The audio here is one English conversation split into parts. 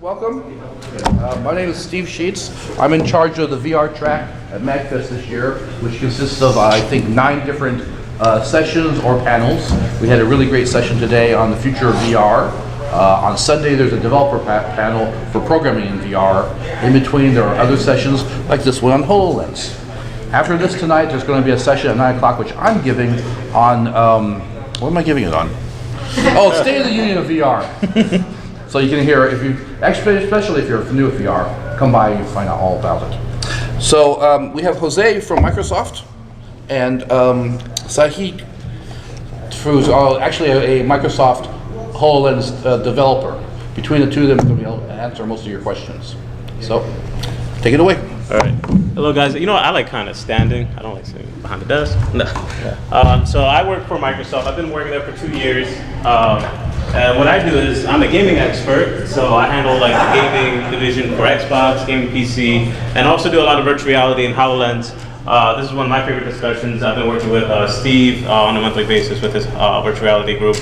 Welcome. My name is Steve Sheets. I'm in charge of the VR track at MAGFest this year, which consists of, I think, 9 different sessions or panels. We had a really great session today on the future of VR. On Sunday, there's a developer panel for programming in VR. In between, there are other sessions like this one on HoloLens. After this tonight, there's going to be a session at 9 o'clock, which I'm giving on, what am I giving it on? Oh, State of the Union of VR. So you can hear, especially if you're new at VR, come by and find out all about it. So we have Jose from Microsoft and Sahid, who's actually a Microsoft HoloLens developer. Between the two of them, we'll be able to answer most of your questions. So take it away. All right. Hello, guys. You know what? I like kind of standing. I don't like sitting behind the desk. No. Yeah. So I work for Microsoft. I've been working there for 2 years. And what I do is I'm a gaming expert. So I handle like the gaming division for Xbox, gaming PC, and also do a lot of virtual reality and HoloLens. This is one of my favorite discussions. I've been working with Steve on a monthly basis with his virtual reality group,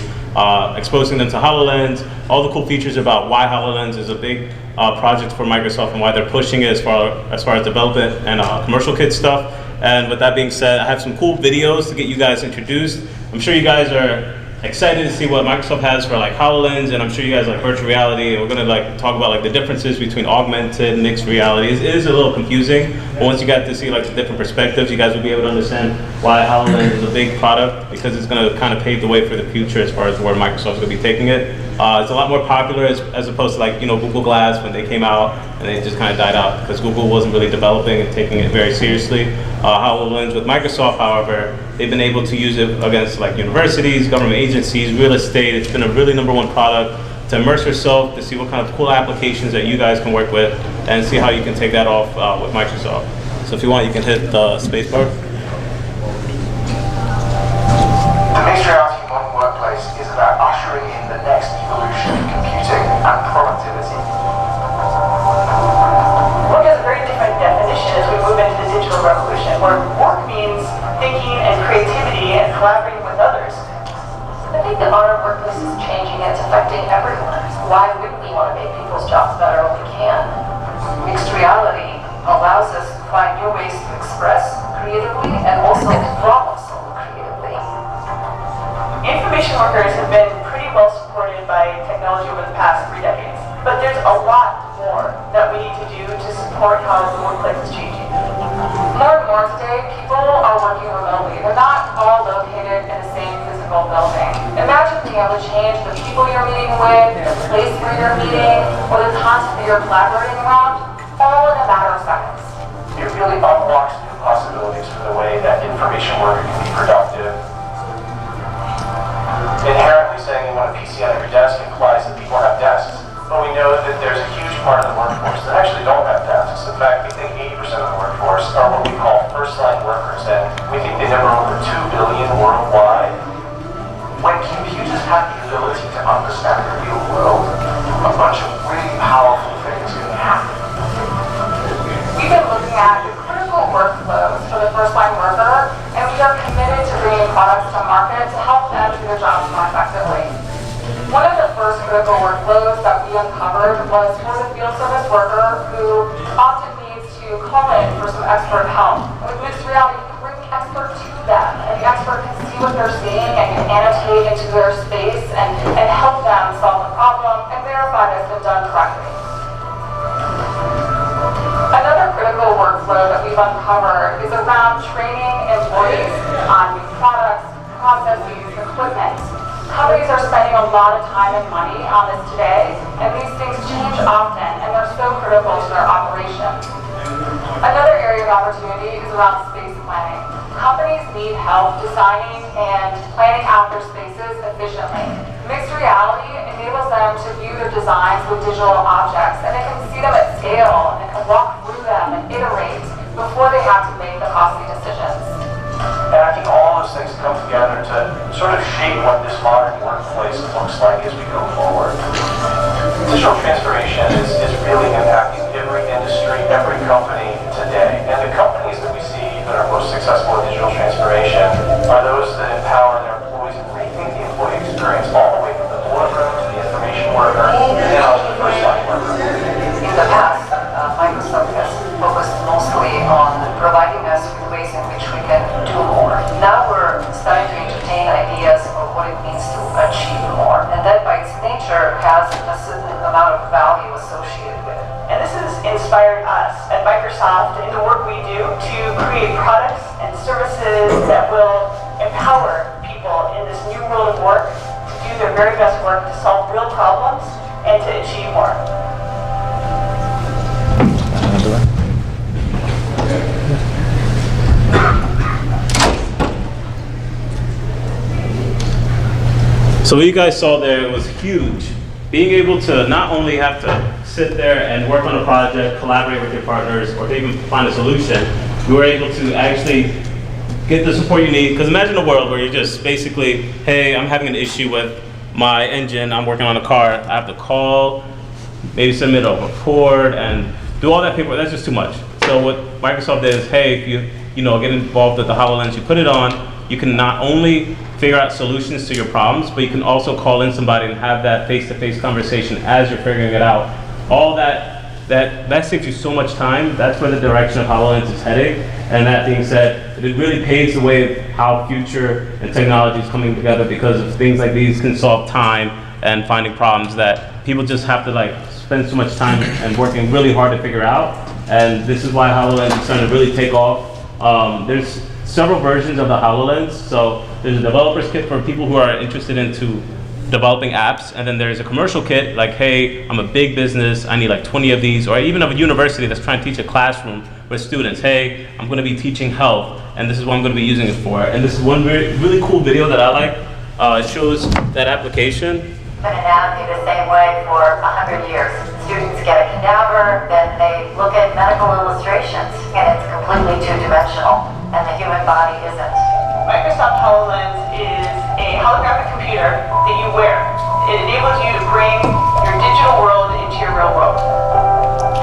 exposing them to HoloLens, all the cool features about why HoloLens is a big project for Microsoft and why they're pushing it as far as development and commercial kit stuff. And with that being said, I have some cool videos to get you guys introduced. I'm sure you guys are excited to see what Microsoft has for like HoloLens, and I'm sure you guys like virtual reality. And we're gonna like talk about like the differences between augmented and mixed reality. It is a little confusing, but once you get to see like the different perspectives, you guys will be able to understand why HoloLens is a big product, because it's gonna kind of pave the way for the future as far as where Microsoft's gonna be taking it. It's a lot more popular as opposed to like, you know, Google Glass when they came out and they just kind of died out because Google wasn't really developing and taking it very seriously. HoloLens with Microsoft, however, they've been able to use it against like universities, government agencies, real estate. It's been a really #1 product to immerse yourself, to see what kind of cool applications that you guys can work with and see how you can take that off with Microsoft. So if you want, you can hit the space bar. The mixed reality modern workplace is about ushering in the next evolution of computing and productivity. Work has a very different definition as we move into the digital revolution, where work means thinking and creativity and collaborating with others. I think the modern workplace is changing and it's affecting everyone. Why wouldn't we want to make people's jobs better when we can? Mixed reality allows us to find new ways to express creatively and also problem solve creatively. Information workers have been pretty well supported by technology over the past 3 decades, but there's a lot more that we need to do to support how the workplace is changing. More and more today, people are working remotely. They're not all located in the same physical building. Imagine being able to change the people you're meeting with, the place where you're meeting, or the content that you're collaborating around, all in a matter of seconds. It really unlocks new possibilities for the way that information work can be productive. Inherently saying you want a PC on every desk implies that people have desks, but we know that there's a huge part of the workforce that actually don't have desks. In fact, we think 80% of the workforce are what we call first-line workers, and we think they number over 2 billion worldwide. When computers have the ability to understand the real world, a bunch of really powerful things can happen. We've been looking at the critical workflows for the first-line worker, and we are committed to bringing products to market to help them do their jobs more effectively. One of the first critical workflows that we uncovered was for the field service worker who often needs to call in for some expert help. And with mixed reality, you can bring the expert to them, and the expert can see what they're seeing and can annotate into their space and help them solve the problem and verify that it's been done correctly. Another critical workflow that we've uncovered is around training employees on new products, processes, equipment. Companies are spending a lot of time and money on this today, and these things change often, and they're so critical to their operation. Another area of opportunity is around space planning. Companies need help designing and planning out their spaces efficiently. Mixed reality enables them to view their designs with digital objects, and they can see them at scale, and can walk through them and iterate before they have to make the costly decisions. And I think all those things come together to sort of shape what this modern workplace looks like as we go forward. Digital transformation is really impacting every industry, every company today. And the companies that we see that are most successful in digital transformation are those that empower their employees and rethink the employee experience all the way from the boardroom to the information worker and now to the first line worker. of value associated with it. And this has inspired us at Microsoft in the work we do to create products and services that will empower people in this new world of work to do their very best work to solve real problems and to achieve more. So what you guys saw there was huge. Being able to not only have to sit there and work on a project, collaborate with your partners, or to even find a solution, we were able to actually get the support you need. Because imagine a world where you're just basically, hey, I'm having an issue with my engine, I'm working on a car, I have to call, maybe submit a report, and do all that paperwork. That's just too much. So what Microsoft did is, hey, if you get involved with the HoloLens, you put it on, you can not only figure out solutions to your problems, but you can also call in somebody and have that face-to-face conversation as you're figuring it out. All that saves you so much time. That's where the direction of HoloLens is heading. And that being said, it really paves the way of how future and technology is coming together, because of things like these can solve time and finding problems that people just have to spend so much time and working really hard to figure out. And this is why HoloLens is starting to really take off. There's several versions of the HoloLens. So there's a developer's kit for people who are interested into developing apps, and then there's a commercial kit like, hey, I'm a big business, I need like 20 of these, or even of a university that's trying to teach a classroom with students, hey, I'm going to be teaching health, and this is what I'm going to be using it for. And this is one really cool video that I like. It shows that application. Been anatomy the same way for 100 years. Students get a cadaver, then they look at medical illustrations, and it's completely two-dimensional, and the human body isn't. Microsoft HoloLens is a holographic computer that you wear. It enables you to bring your digital world into your real world.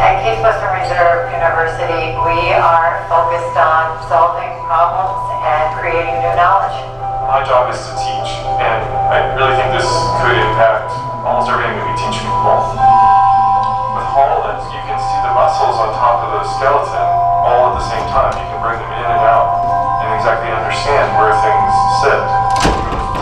At Case Western Reserve University, we are focused on solving problems and creating new knowledge. My job is to teach, and I really think this could impact almost everything that we teach people. With HoloLens, you can see the muscles on top of the skeleton all at the same time. You can bring them in and out and exactly understand where things sit.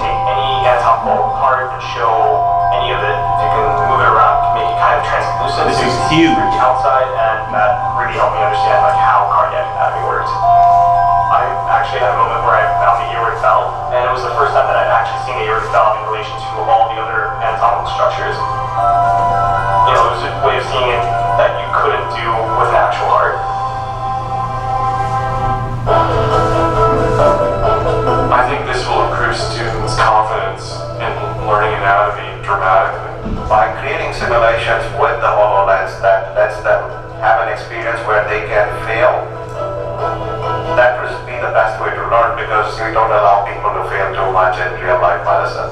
Take any anatomical part and show any of it. You can move it around, make it kind of translucent. This so is you can see huge. from the outside, and that really helped me understand how cardiac anatomy works. I actually had a moment where I found the aortic valve, and it was the first time that I'd actually seen the aortic valve in relation to all the other anatomical structures. It was a way of seeing it that you couldn't do with an actual heart. I think this will improve students' confidence in learning anatomy dramatically. By creating simulations with the HoloLens that lets them have an experience where they can fail, that would be the best way to learn, because we don't allow people to fail too much in real-life medicine.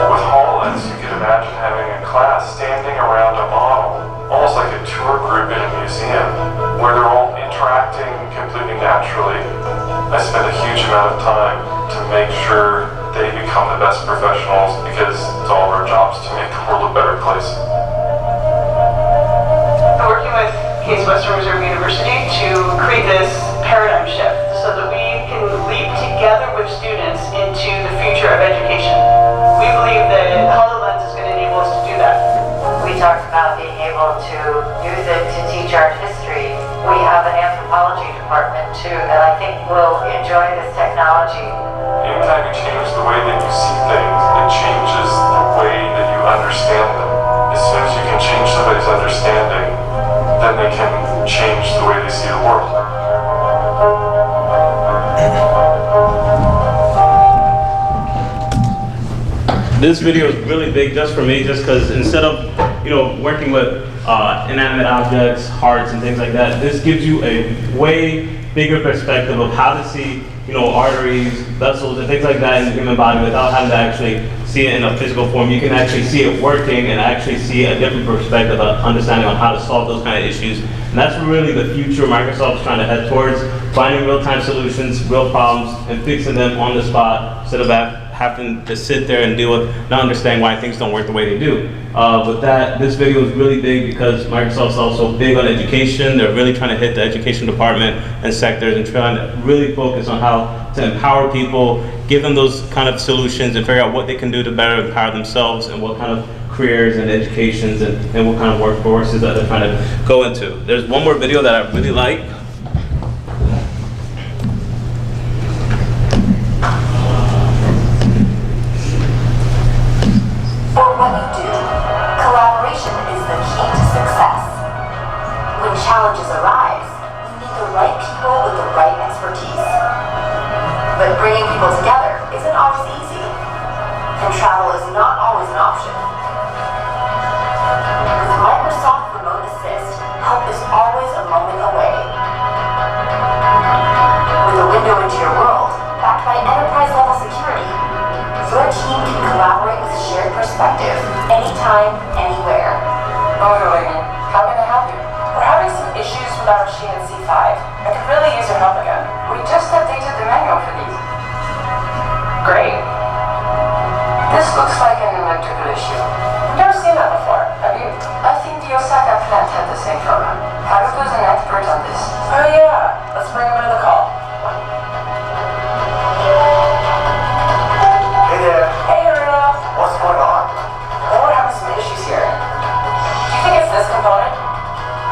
With HoloLens, you can imagine having a class standing around a model, almost like a tour group in a museum, where they're all interacting completely naturally. I spend a huge amount of time to make sure they become the best professionals, because it's all of our jobs to make the world a better place. I'm working with Case Western Reserve University to create this paradigm shift so that we can leap together with students into the future of education. We believe that HoloLens is going to enable us to do that. We talked about being able to use it to teach art history. We have an anthropology department too that I think will enjoy this technology. Anytime you change the way that you see things, it changes the way that you understand them. As soon as you can change somebody's understanding, then they can change the way they see the world. This video is really big just for me, just because instead of working with inanimate objects, hearts, and things like that, this gives you a way bigger perspective of how to see arteries, vessels, and things like that in the human body without having to actually see it in a physical form. You can actually see it working and actually see a different perspective of understanding on how to solve those kind of issues. And that's really the future Microsoft is trying to head towards, finding real-time solutions, real problems, and fixing them on the spot instead of having to sit there and deal with not understanding why things don't work the way they do. With that, this video is really big because Microsoft's also big on education. They're really trying to hit the education department and sectors and trying to really focus on how to empower people, give them those kind of solutions and figure out what they can do to better empower themselves and what kind of careers and educations and what kind of workforces that they're trying to go into. There's one more video that I really like. For what you do, collaboration is the key to success. When challenges arise, you need the right people with the right expertise. But bringing people together isn't always easy, and travel is not always an option. With Microsoft Remote Assist, help is always a moment away. With a window into your world, backed by enterprise-level security, your team can collaborate with shared perspective, anytime, anywhere. Bonjour, how can I help you? We're having some issues with our machine in C5. I could really use your help again. We just updated the manual for these. Great. This looks like an electrical issue. I've never seen that before. Have you? I think the Osaka plant had the same problem. Haruka's an expert on this. Oh yeah. Let's bring him into the call. Hey there, Hey, Haruka. what's going on? Well, we're having some issues here. Do you think it's this component?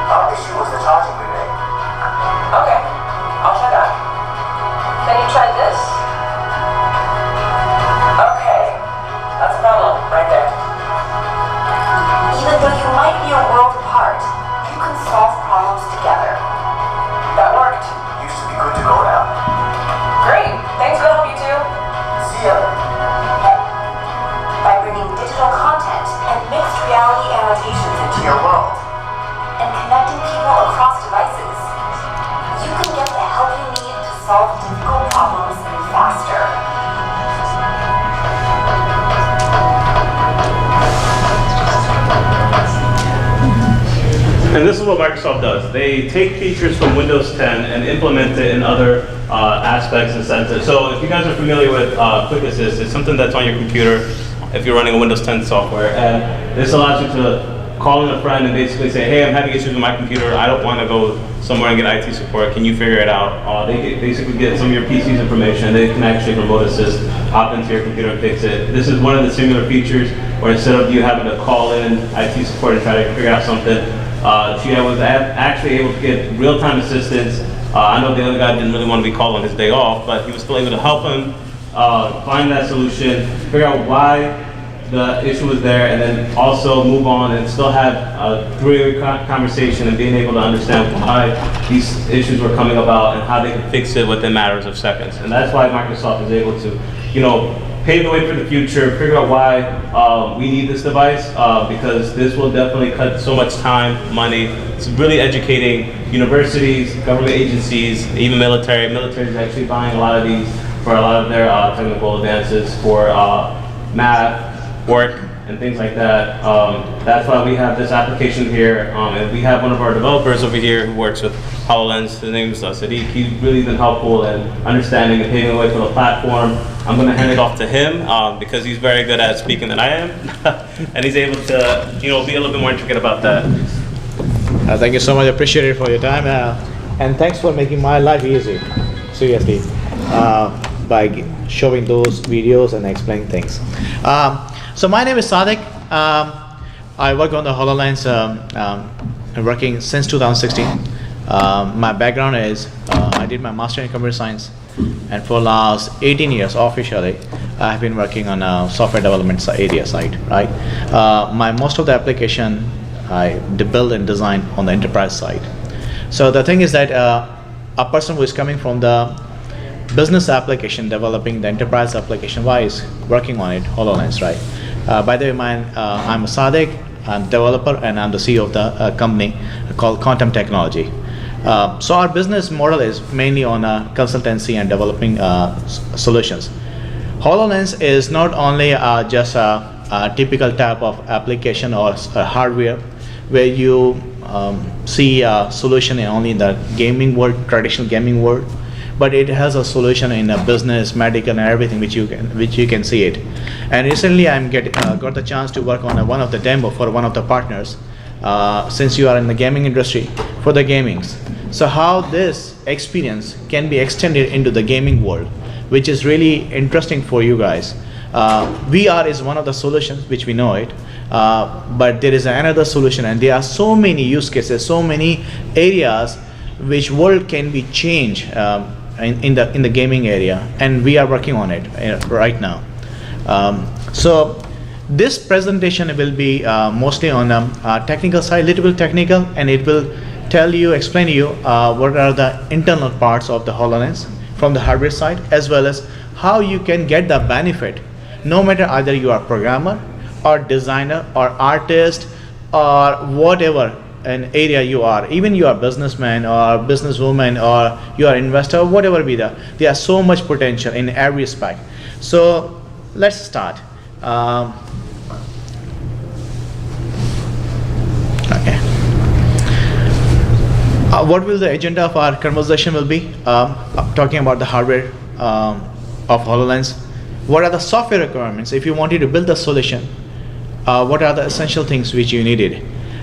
Our issue was the charging relay. Okay. I'll try that. Then you try this? Okay. That's a problem right there. Even though you might be a world apart, you can solve problems together. That worked. You should be good to go now. Great. Thanks for the help, you two. See ya. By bringing digital content and mixed reality annotations into your world, and connecting people across devices, you can get the help you need to solve difficult problems faster. And this is what Microsoft does. They take features from Windows 10 and implement it in other aspects and senses. So if you guys are familiar with Quick Assist, it's something that's on your computer if you're running a Windows 10 software. And this allows you to call in a friend and basically say, hey, I'm having issues with my computer. I don't want to go somewhere and get IT support. Can you figure it out? They basically get some of your PC's information. They can actually remote assist, hop into your computer and fix it. This is one of the similar features where instead of you having to call in IT support and try to figure out something, she was actually able to get real-time assistance. I know the other guy didn't really want to be called on his day off, but he was still able to help him find that solution, figure out why the issue was there, and then also move on and still have a three-way conversation and being able to understand why these issues were coming about and how they can fix it within matters of seconds. And that's why Microsoft is able to, pave the way for the future, figure out why we need this device, because this will definitely cut so much time, money. It's really educating universities, government agencies, even military. Military is actually buying a lot of these for a lot of their technical advances for math, work, and things like that. That's why we have this application here, and we have one of our developers over here who works with HoloLens. His name is Sadiq. He's really been helpful in understanding and paving the way for the platform. I'm going to hand it off to him because he's very good at speaking than I am, and he's able to, be a little bit more intricate about that. Thank you so much. Appreciate it for your time, and thanks for making my life easy. Seriously, by showing those videos and explaining things. So my name is Sadiq. I work on the HoloLens. I'm working since 2016. My background is I did my master in computer science, and for last 18 years officially, I have been working on a software development area side. Right, most of the application I build and design on the enterprise side. So the thing is that a person who is coming from the business application, developing the enterprise application wise, working on it, HoloLens, right? By the way, I'm Sadiq, I'm a developer, and I'm the CEO of the company called Quantum Technology. So our business model is mainly on consultancy and developing solutions. HoloLens is not only just a typical type of application or hardware where you see a solution only in the gaming world, traditional gaming world, but it has a solution in a business, medical, and everything which you can see it. And recently I got the chance to work on one of the demo for one of the partners. Since you are in the gaming industry, for the gamings. So how this experience can be extended into the gaming world, which is really interesting for you guys. VR is one of the solutions which we know it, but there is another solution, and there are so many use cases, so many areas which world can be changed in the gaming area, and we are working on it right now. So this presentation will be mostly on technical side, little bit technical, and it will explain to you what are the internal parts of the HoloLens from the hardware side, as well as how you can get the benefit, no matter either you are programmer or designer or artist or whatever an area you are, even you are businessman or businesswoman or you are investor, whatever be there are so much potential in every aspect. So let's start. Okay. What will the agenda of our conversation will be? Talking about the hardware of HoloLens. What are the software requirements if you wanted to build the solution? What are the essential things which you needed?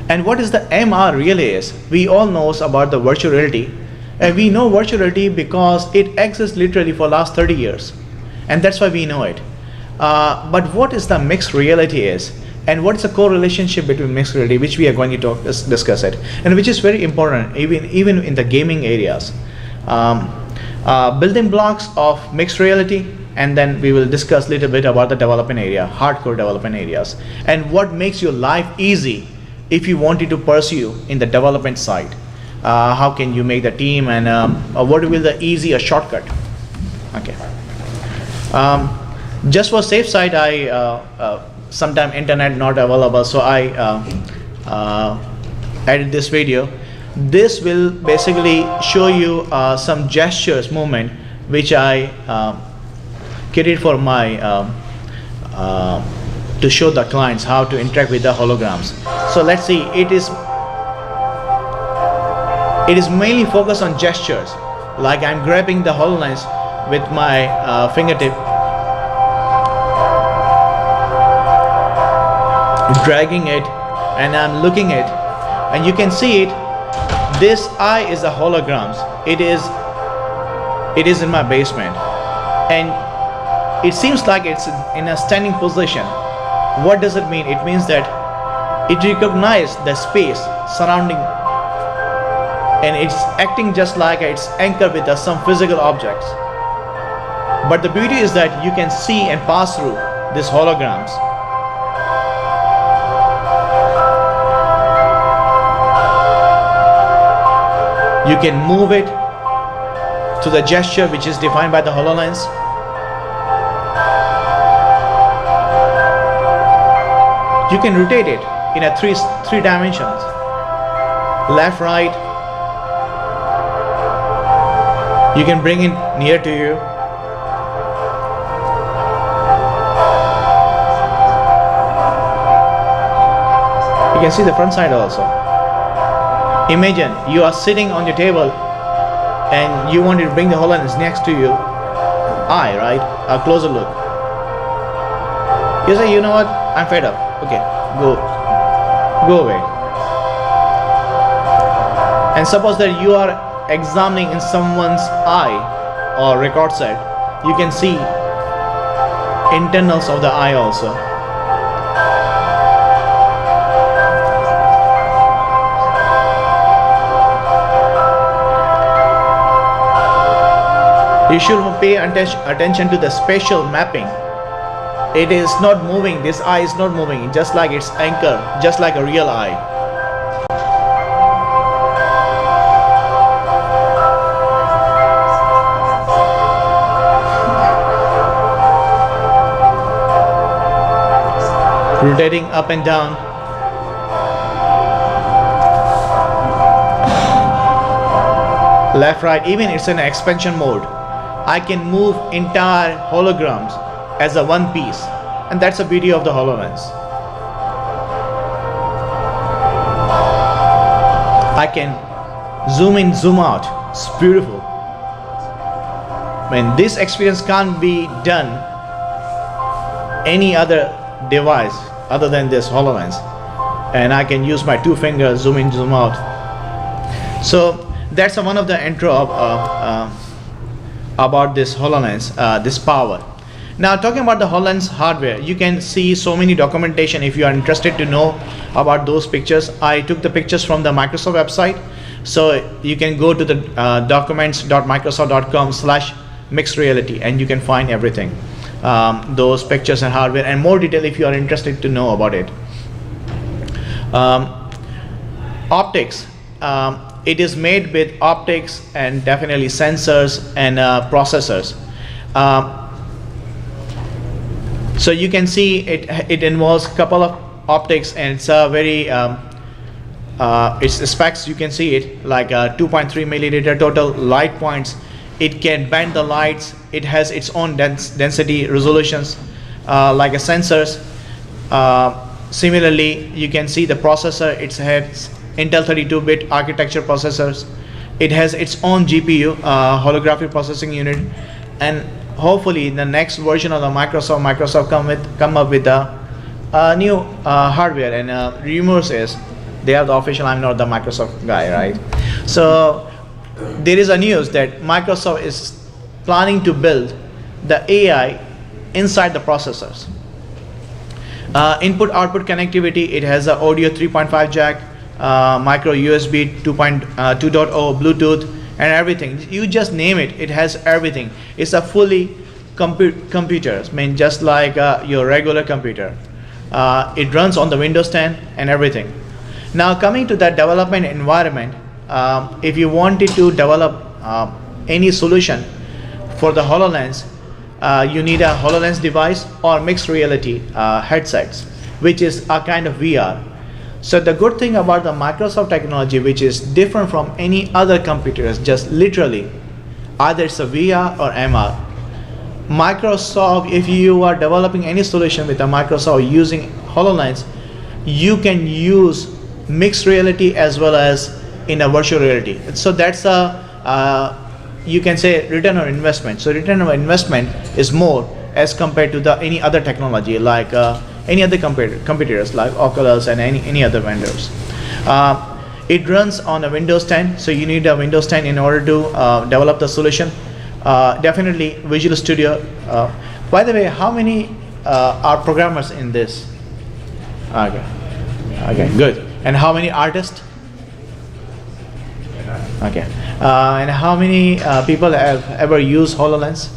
And what is the MR really is? We all know about the virtual reality, and we know virtual reality because it exists literally for last 30 years, and that's why we know it. But what is the mixed reality is, and what is the core relationship between mixed reality, which we are going to discuss it, and which is very important even in the gaming areas. Building blocks of mixed reality, and then we will discuss a little bit about the development area, hardcore development areas, and what makes your life easy if you wanted to pursue in the development side. How can you make the team, and what will the easy shortcut? Okay. Just for safe side, I sometime internet not available, so I added this video. This will basically show you some gestures movement which I created for my to show the clients how to interact with the holograms. So let's see, it is mainly focused on gestures, like I'm grabbing the HoloLens with my fingertip, dragging it, and I'm looking it, and you can see it. This eye is a holograms. It is in my basement, and it seems like it's in a standing position. What does it mean? It means that it recognizes the space surrounding, and it's acting just like it's anchored with some physical objects. But the beauty is that you can see and pass through these holograms. You can move it to the gesture which is defined by the HoloLens. You can rotate it in a three dimensions, left, right. You can bring it near to you. You can see the front side also. Imagine you are sitting on your table and you wanted to bring the HoloLens next to you. Eye, right? A closer look. You say, you know what? I'm fed up. Okay, go away. And suppose that you are examining in someone's eye or record set, you can see internals of the eye also. You should pay attention to the spatial mapping. It is not moving, this eye is not moving, just like it's anchored, just like a real eye. Rotating up and down. Left, right, even it's in expansion mode. I can move entire holograms as a one piece, and that's the beauty of the HoloLens. I can zoom in, zoom out. It's beautiful. When this experience can't be done any other device other than this HoloLens, and I can use my two fingers, zoom in, zoom out. So that's one of the intro of, about this HoloLens, this power. Now talking about the HoloLens hardware, you can see so many documentation if you are interested to know about those pictures. I took the pictures from the Microsoft website, so you can go to the documents.microsoft.com/mixed reality and you can find everything, those pictures and hardware and more detail if you are interested to know about it. Optics, it is made with optics and definitely sensors and processors. So you can see it involves a couple of optics, and it's a very its specs, you can see it like 2.3 milliliter total light points. It can bend the lights. It has its own density resolutions like a sensors. Similarly, you can see the processor. It has Intel 32-bit architecture processors. It has its own GPU, holographic processing unit, and hopefully in the next version of the Microsoft come up with a new hardware. And rumors is they are the official. I'm not the Microsoft guy, right? So there is a news that Microsoft is planning to build the AI inside the processors. Input-output connectivity. It has a audio 3.5 jack, micro USB 2.2.0, Bluetooth, and everything. You just name it. It has everything. It's a fully computer. I mean, just like your regular computer. It runs on the Windows 10 and everything. Now coming to that development environment, if you wanted to develop any solution for the HoloLens, you need a HoloLens device or mixed reality headsets, which is a kind of VR. So the good thing about the Microsoft technology, which is different from any other computers, just literally, either it's a VR or MR. Microsoft, if you are developing any solution with a Microsoft using HoloLens, you can use mixed reality as well as in a virtual reality. So that's a, you can say return on investment. So return on investment is more as compared to any other technology like any other computers like Oculus and any other vendors. It runs on a Windows 10, so you need a Windows 10 in order to develop the solution. Definitely Visual Studio. By the way, how many are programmers in this? Okay, good. And how many artists? Okay. And how many people have ever used HoloLens?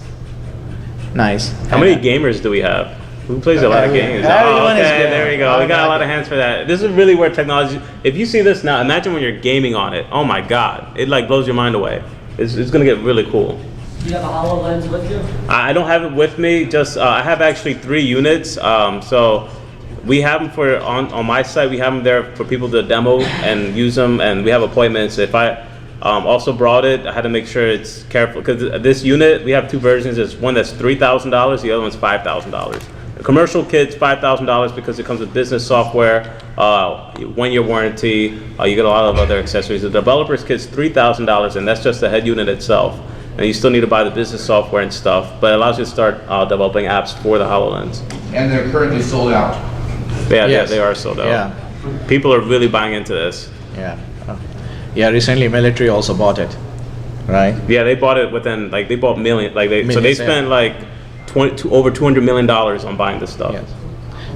Nice. How many gamers do we have? Who plays a lot of games? Everyone is good. There we go. We got a lot of hands for that. This is really where technology. If you see this now, imagine when you're gaming on it. Oh my God, it like blows your mind away. It's gonna get really cool. Do you have a HoloLens with you? I don't have it with me. Just I have actually 3 units. So we have them for on my site. We have them there for people to demo and use them, and we have appointments. If I also brought it, I had to make sure it's careful because this unit we have 2 versions. There's one that's $3,000. The other one's $5,000. The commercial kit's $5,000 because it comes with business software, 1-year warranty. You get a lot of other accessories. The developer's kit's $3,000, and that's just the head unit itself. And you still need to buy the business software and stuff, but it allows you to start developing apps for the HoloLens. And they're currently sold out. Yeah, Yes. they are sold out. Yeah. People are really buying into this. Yeah. Yeah. Recently, military also bought it, right? Yeah, they bought it within like they bought million. Like so they Millions, yeah. spent like over $200 million on buying this stuff. Yes.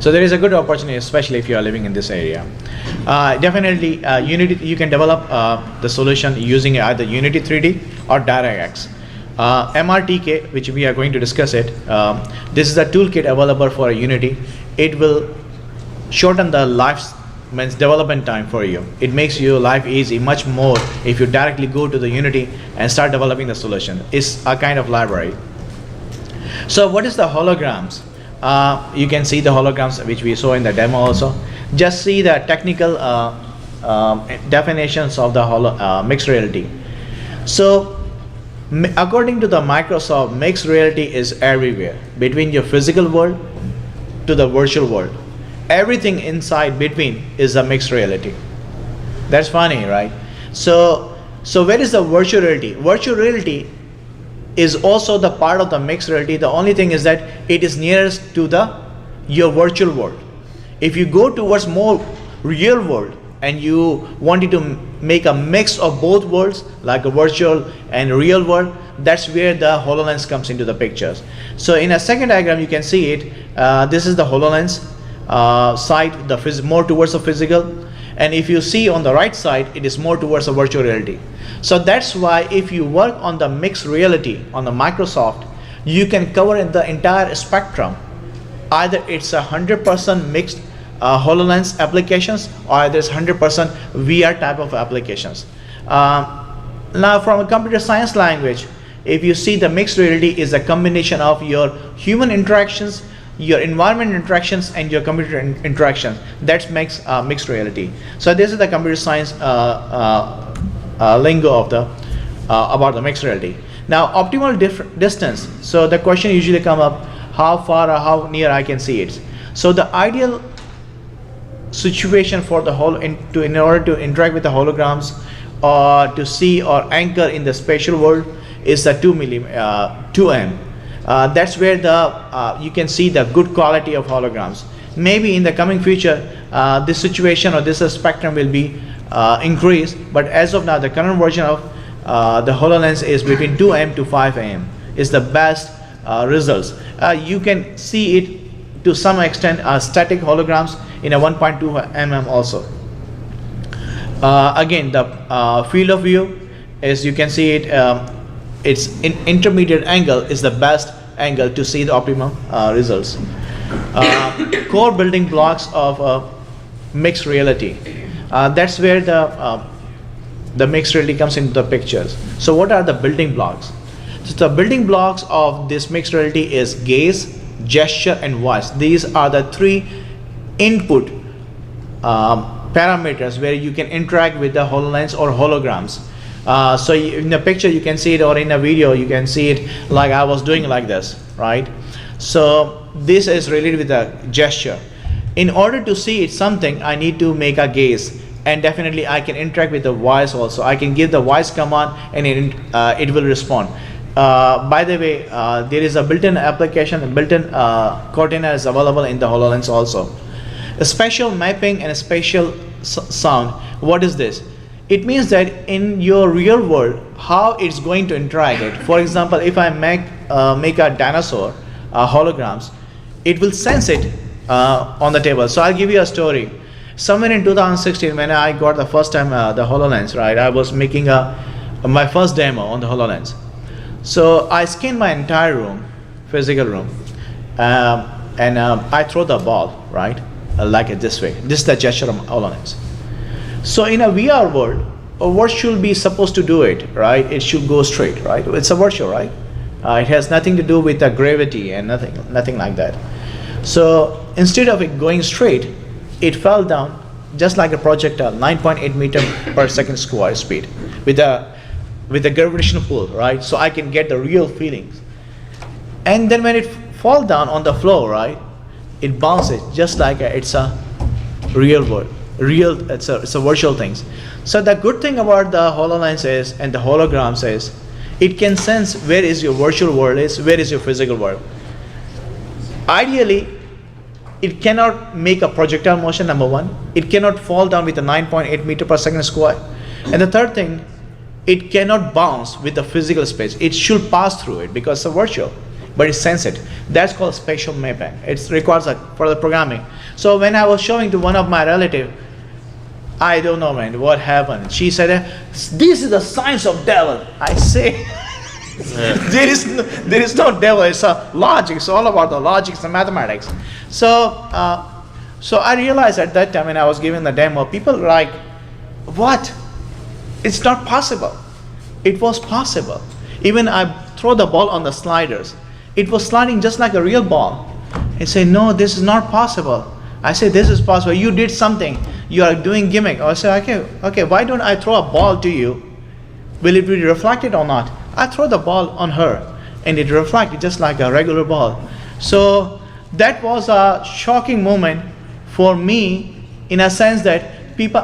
So there is a good opportunity, especially if you are living in this area. Definitely, Unity. You can develop the solution using either Unity 3D or DirectX. MRTK, which we are going to discuss it. This is a toolkit available for Unity. It will shorten the means development time for you. It makes your life easy much more if you directly go to the Unity and start developing the solution. It's a kind of library. So what is the holograms? You can see the holograms which we saw in the demo also. Just see the technical definitions of the mixed reality. So according to the Microsoft, mixed reality is everywhere, between your physical world to the virtual world. Everything inside between is a mixed reality. That's funny, right? So where is the virtual reality? Virtual reality is also the part of the mixed reality. The only thing is that it is nearest to your virtual world. If you go towards more real world, and you wanted to make a mix of both worlds, like a virtual and real world, that's where the HoloLens comes into the pictures. So in a second diagram, you can see it. This is the HoloLens side, more towards the physical. And if you see on the right side, it is more towards the virtual reality. So that's why if you work on the mixed reality on the Microsoft, you can cover the entire spectrum. Either it's 100% mixed HoloLens applications, or there's 100% VR type of applications. Now from a computer science language, if you see, the mixed reality is a combination of your human interactions, your environment interactions, and your computer interactions. That makes mixed reality. So this is the computer science lingo of the about the mixed reality. Now optimal distance. So the question usually come up, how far or how near I can see it. So the ideal situation for the in order to interact with the holograms or to see or anchor in the spatial world is the 2M. That's where you can see the good quality of holograms. Maybe in the coming future, this situation or this spectrum will be increased, but as of now, the current version of the HoloLens is between 2M to 5M is the best results. You can see it to some extent static holograms in a 1.2 mm also. Again, the field of view, as you can see it, its intermediate angle is the best angle to see the optimum results. Core building blocks of mixed reality. That's where the mixed reality comes into the pictures. So what are the building blocks? So the building blocks of this mixed reality is gaze, gesture, and voice. These are the three input parameters where you can interact with the HoloLens or holograms. So in the picture you can see it, or in a video you can see it like I was doing like this, right? So this is related with the gesture. In order to see it something, I need to make a gaze, and definitely I can interact with the voice also. I can give the voice command and it will respond. By the way, there is a built-in application, a built-in Cortina is available in the HoloLens also. A spatial mapping and a spatial sound. What is this? It means that in your real world, how it's going to interact. For example, if I make a dinosaur holograms, it will sense it on the table. So I'll give you a story. Somewhere in 2016, when I got the first time the HoloLens, right, I was making my first demo on the HoloLens. So I scanned my entire room, physical room, and I throw the ball, right, like it this way. This is the gesture of HoloLens. So in a VR world, what should be supposed to do it, right? It should go straight, right? It's a virtual, right? It has nothing to do with the gravity and nothing like that. So instead of it going straight, it fell down just like a projectile, 9.8 meter per second square speed with a gravitational pull, right? So I can get the real feelings. And then when it falls down on the floor, right, it bounces just like it's a real world. It's a virtual things. So the good thing about the HoloLens is, and the holograms is, it can sense where is your virtual world is, where is your physical world. Ideally, it cannot make a projectile motion, number one. It cannot fall down with a 9.8 meter per second square. And the third thing, it cannot bounce with the physical space. It should pass through it because it's a virtual, but it senses it. That's called spatial mapping. It requires further programming. So when I was showing to one of my relatives, I don't know, man, what happened. She said, this is the science of devil. I say, there is no devil. It's a logic. It's all about the logics and mathematics. So I realized at that time when I was giving the demo, people were like, what? It's not possible. It was possible. Even I throw the ball on the sliders. It was sliding just like a real ball. And say, no, this is not possible. I say, this is possible. You did something. You are doing gimmick. I say, okay, why don't I throw a ball to you? Will it be reflected or not? I throw the ball on her and it reflected just like a regular ball. So that was a shocking moment for me, in a sense that people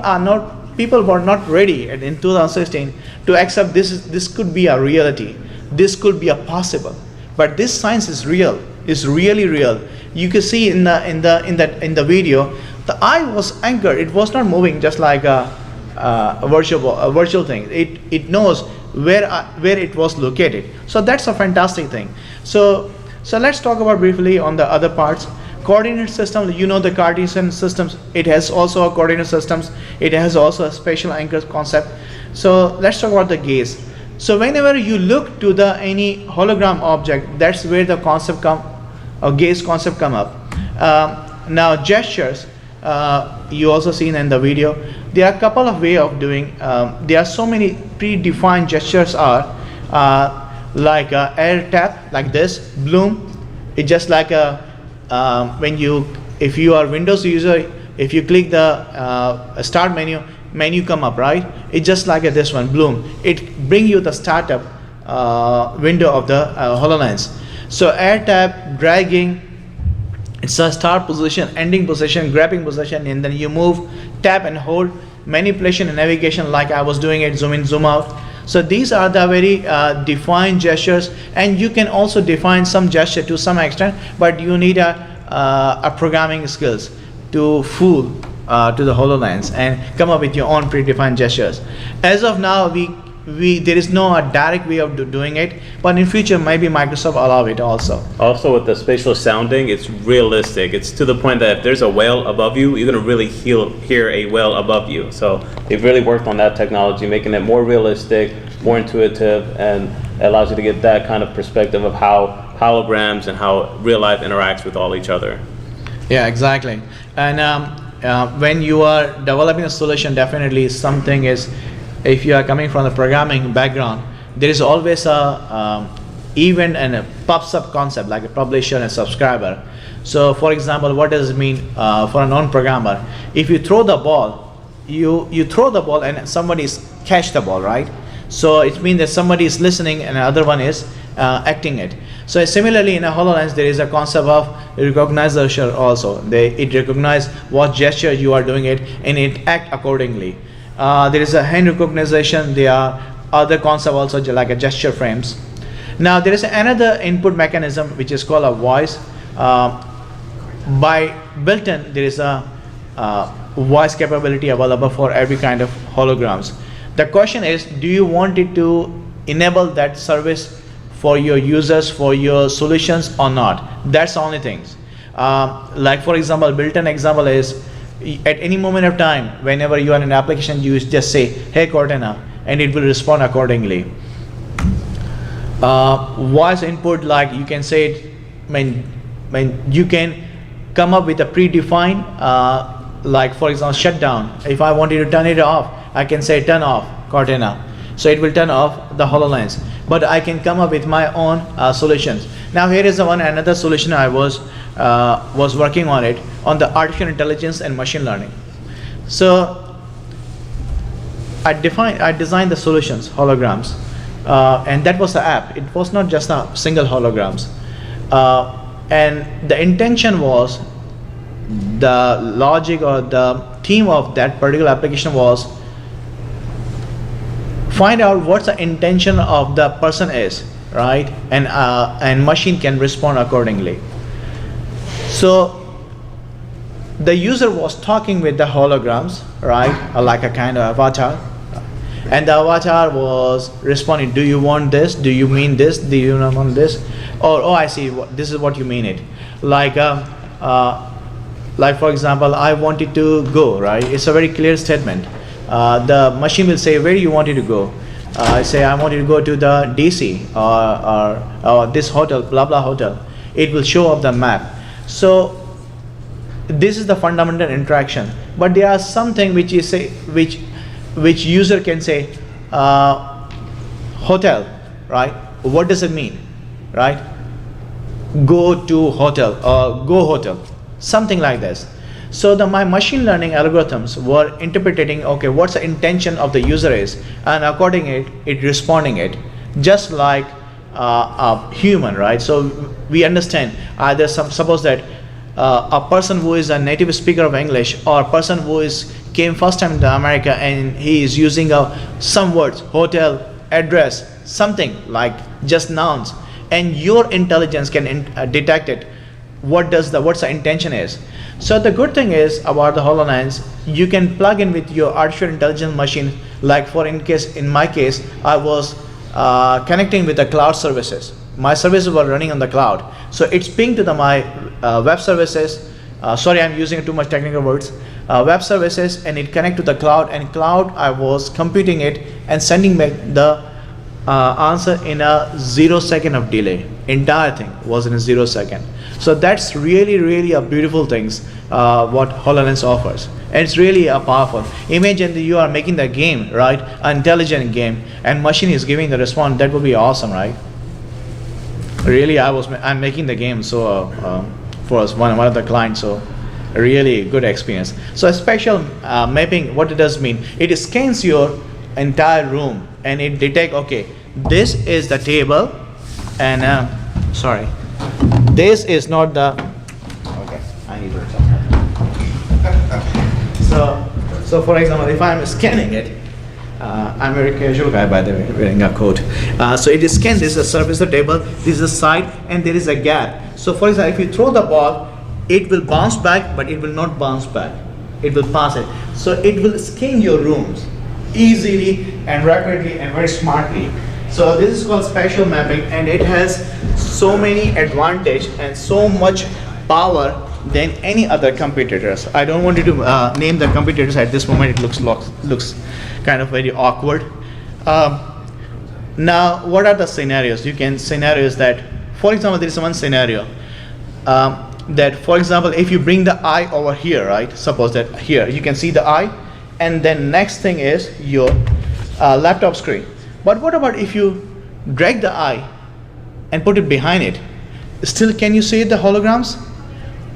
were not ready in 2016 to accept this could be a reality. This could be a possible. But this science is real. It's really real. You can see in the video the eye was anchored. It was not moving just like a virtual thing. It knows where it was located. So that's a fantastic thing. So let's talk about briefly on the other parts. Coordinate system, you know the Cartesian systems, it has also a coordinate systems, it has also a spatial anchor concept. So let's talk about the gaze. So whenever you look to the any hologram object, that's where the concept gaze concept come up. Now gestures, you also seen in the video, there are a couple of way of doing, there are so many predefined gestures are, like air tap, like this, bloom, it's just like a, if you are Windows user, if you click the start menu come up, right? It's just like this one, bloom. It bring you the startup window of the HoloLens. So air tap, dragging, it's a start position, ending position, grabbing position, and then you move, tap and hold, manipulation and navigation like I was doing it, zoom in, zoom out. So these are the very defined gestures, and you can also define some gesture to some extent, but you need a programming skills to fool to the HoloLens and come up with your own predefined gestures. As of now, there is no direct way of doing it, but in future maybe Microsoft allow it also. Also with the spatial sounding, it's realistic. It's to the point that if there's a whale above you, you're gonna really hear a whale above you. So they've really worked on that technology, making it more realistic, more intuitive, and it allows you to get that kind of perspective of how holograms and how real life interacts with all each other. Yeah, exactly. And when you are developing a solution, definitely something is, if you are coming from the programming background, there is always a event and a pops up concept like a publisher and subscriber. So for example, what does it mean for a non-programmer? If you throw the ball, you throw the ball and somebody's catch the ball, right? So it means that somebody is listening and the other one is acting it. So similarly in a HoloLens there is a concept of recognition also. It recognizes what gesture you are doing it and it act accordingly. There is a hand recognition. There are other concepts also like a gesture frames. Now there is another input mechanism which is called a voice. By built-in there is a voice capability available for every kind of holograms. The question is, do you want it to enable that service for your users, for your solutions or not? That's the only things. Like for example, built-in example is, at any moment of time, whenever you are in an application, you just say, hey Cortana, and it will respond accordingly. Voice input, like you can say it, when you can come up with a predefined, like for example, shutdown. If I wanted to turn it off, I can say turn off Cortana. So it will turn off the HoloLens. But I can come up with my own solutions. Now here is another solution I was working on it, on the artificial intelligence and machine learning. So I designed the solutions, holograms, and that was the app. It was not just a single holograms. And the intention was, the logic or the theme of that particular application was, find out what the intention of the person is, right? And machine can respond accordingly. So the user was talking with the holograms, right? Like a kind of avatar. And the avatar was responding, do you want this? Do you mean this? Do you not want this? Or, oh, I see, this is what you mean it. Like for example, I wanted to go, right? It's a very clear statement. The machine will say, where you wanted to go? I say, I wanted to go to the DC or this hotel, blah blah hotel. It will show up the map. So this is the fundamental interaction. But there are something which is which user can say, hotel, right? What does it mean, right? Go to hotel or go hotel, something like this. So my machine learning algorithms were interpreting, okay, what's the intention of the user is, and according it responding it, just like a human, right? So we understand either suppose that a person who is a native speaker of English, or a person who came first time to America and he is using some words, hotel, address, something like just nouns, and your intelligence can detect it. What's the intention is. So the good thing is about the HoloLens, you can plug in with your artificial intelligence machine. Like in my case, I was connecting with the cloud services. My services were running on the cloud. So it's pinged to my web services. Sorry, I'm using too much technical words. Web services, and it connect to the cloud. And cloud, I was computing it and sending back the answer in a 0 second of delay. Entire thing was in a 0 second. So that's really a beautiful things what HoloLens offers. And it's really powerful. Imagine that you are making the game, right? An intelligent game, and machine is giving the response. That would be awesome, right? Really, I'm making the game so for one of the clients. So really good experience. So a spatial mapping, what it does mean? It scans your entire room and it detect, okay, this is the table, and sorry, this is not the, okay, I need to so for example, if I'm scanning it, I'm a very casual guy, by the way, wearing a coat. So it is scanned, this is the surface of the table, this is the side, and there is a gap. So for example, if you throw the ball, it will bounce back, but it will not bounce back. It will pass it. So it will scan your rooms easily and rapidly and very smartly. So this is called spatial mapping, and it has so many advantage and so much power than any other competitors. I don't want you to name the competitors at this moment. It looks kind of very awkward. Now, what are the scenarios? Scenarios that, for example, there is one scenario that, for example, if you bring the eye over here, right? Suppose that here you can see the eye, and then next thing is your laptop screen. But what about if you drag the eye and put it behind it? Still, can you see the holograms?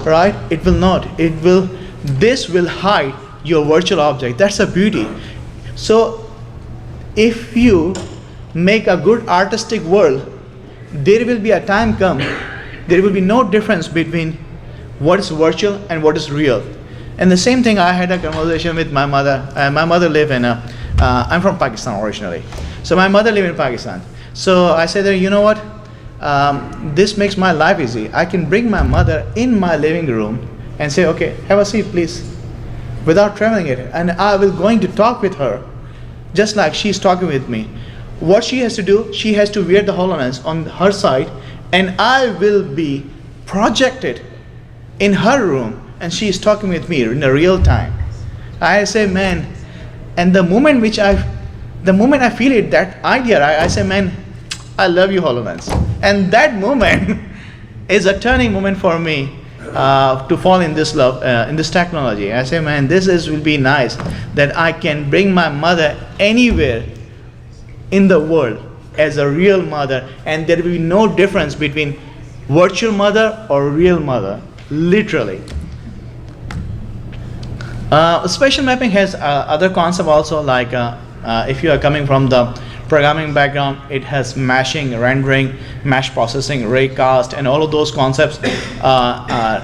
Right? It will not. This will hide your virtual object. That's a beauty. So if you make a good artistic world, there will be a time come, there will be no difference between what is virtual and what is real. And the same thing, I had a conversation with my mother. My mother live in I'm from Pakistan originally. So my mother live in Pakistan. So I said that, you know what? This makes my life easy. I can bring my mother in my living room and say, okay, have a seat, please, without traveling it. And I will going to talk with her, just like she's talking with me. What she has to do, she has to wear the HoloLens on her side, and I will be projected in her room, and she is talking with me in a real time. I say, man, and the moment I feel it, that idea, I say, man, I love you, HoloLens. And that moment is a turning moment for me to fall in this love, in this technology. I say, man, will be nice that I can bring my mother anywhere in the world as a real mother, and there will be no difference between virtual mother or real mother, literally. Spatial mapping has other concepts also, like if you are coming from the programming background, it has meshing, rendering, mesh processing, raycast, and all of those concepts are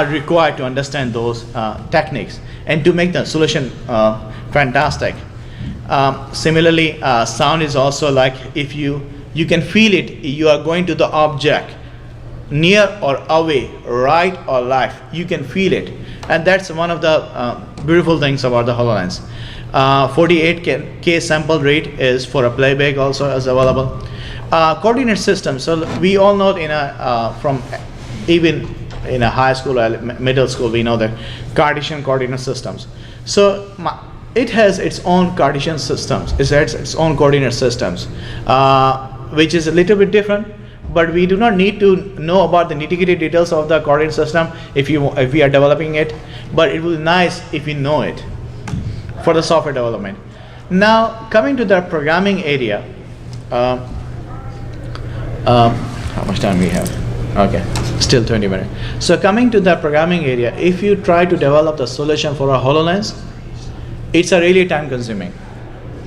required to understand those techniques and to make the solution fantastic. Similarly, sound is also like, if you can feel it, you are going to the object, near or away, right or left, you can feel it. And that's one of the beautiful things about the HoloLens. 48K sample rate is for a playback also is available. Coordinate system. So we all know from even in a high school or middle school, we know the Cartesian coordinate systems. So it has its own Cartesian systems. It has its own coordinate systems, which is a little bit different. But we do not need to know about the nitty-gritty details of the coordinate system if we are developing it. But it will be nice if we know it for the software development. Now, coming to the programming area, how much time we have? Okay, still 20 minutes. So coming to the programming area, if you try to develop the solution for a HoloLens, it's a really time-consuming.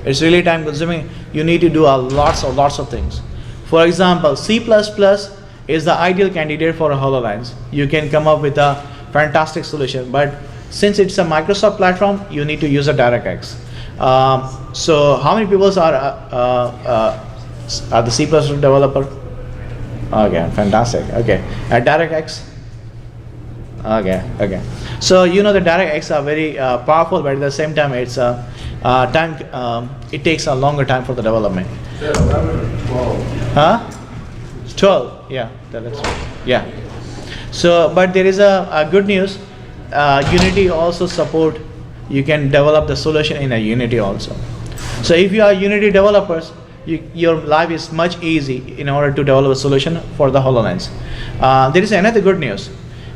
It's really time-consuming. You need to do lots of things. For example, C++ is the ideal candidate for a HoloLens. You can come up with a fantastic solution, but since it's a Microsoft platform, you need to use a DirectX. So how many people are the C++ developer? Okay, fantastic. Okay, at DirectX. Okay. So you know the DirectX are very powerful, but at the same time, it's time. It takes a longer time for the development. 11, 12. Huh? 12. Yeah, that's right. Yeah. So, but there is a good news. Unity also support. You can develop the solution in a Unity also. So if you are Unity developers, your life is much easy in order to develop a solution for the HoloLens. There is another good news.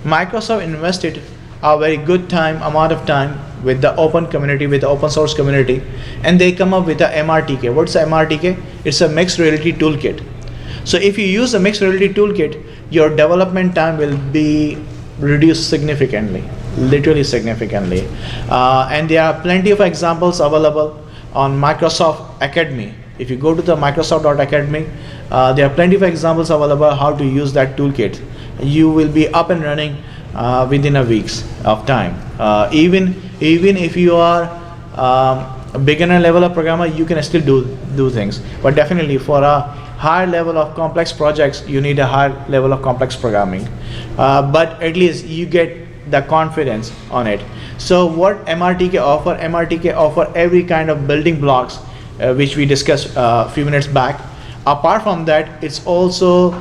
Microsoft invested a very good amount of time with the open community, with the open source community, and they come up with a MRTK. What's a MRTK? It's a mixed reality toolkit. So if you use a mixed reality toolkit, your development time will be reduced significantly, literally significantly. And there are plenty of examples available on Microsoft Academy. If you go to the Microsoft.academy, there are plenty of examples available how to use that toolkit. You will be up and running within a week's of time. Even if you are a beginner level of programmer, you can still do things. But definitely for a higher level of complex projects, you need a higher level of complex programming. But at least you get the confidence on it. So what MRTK offer? MRTK offer every kind of building blocks which we discussed a few minutes back. Apart from that, it's also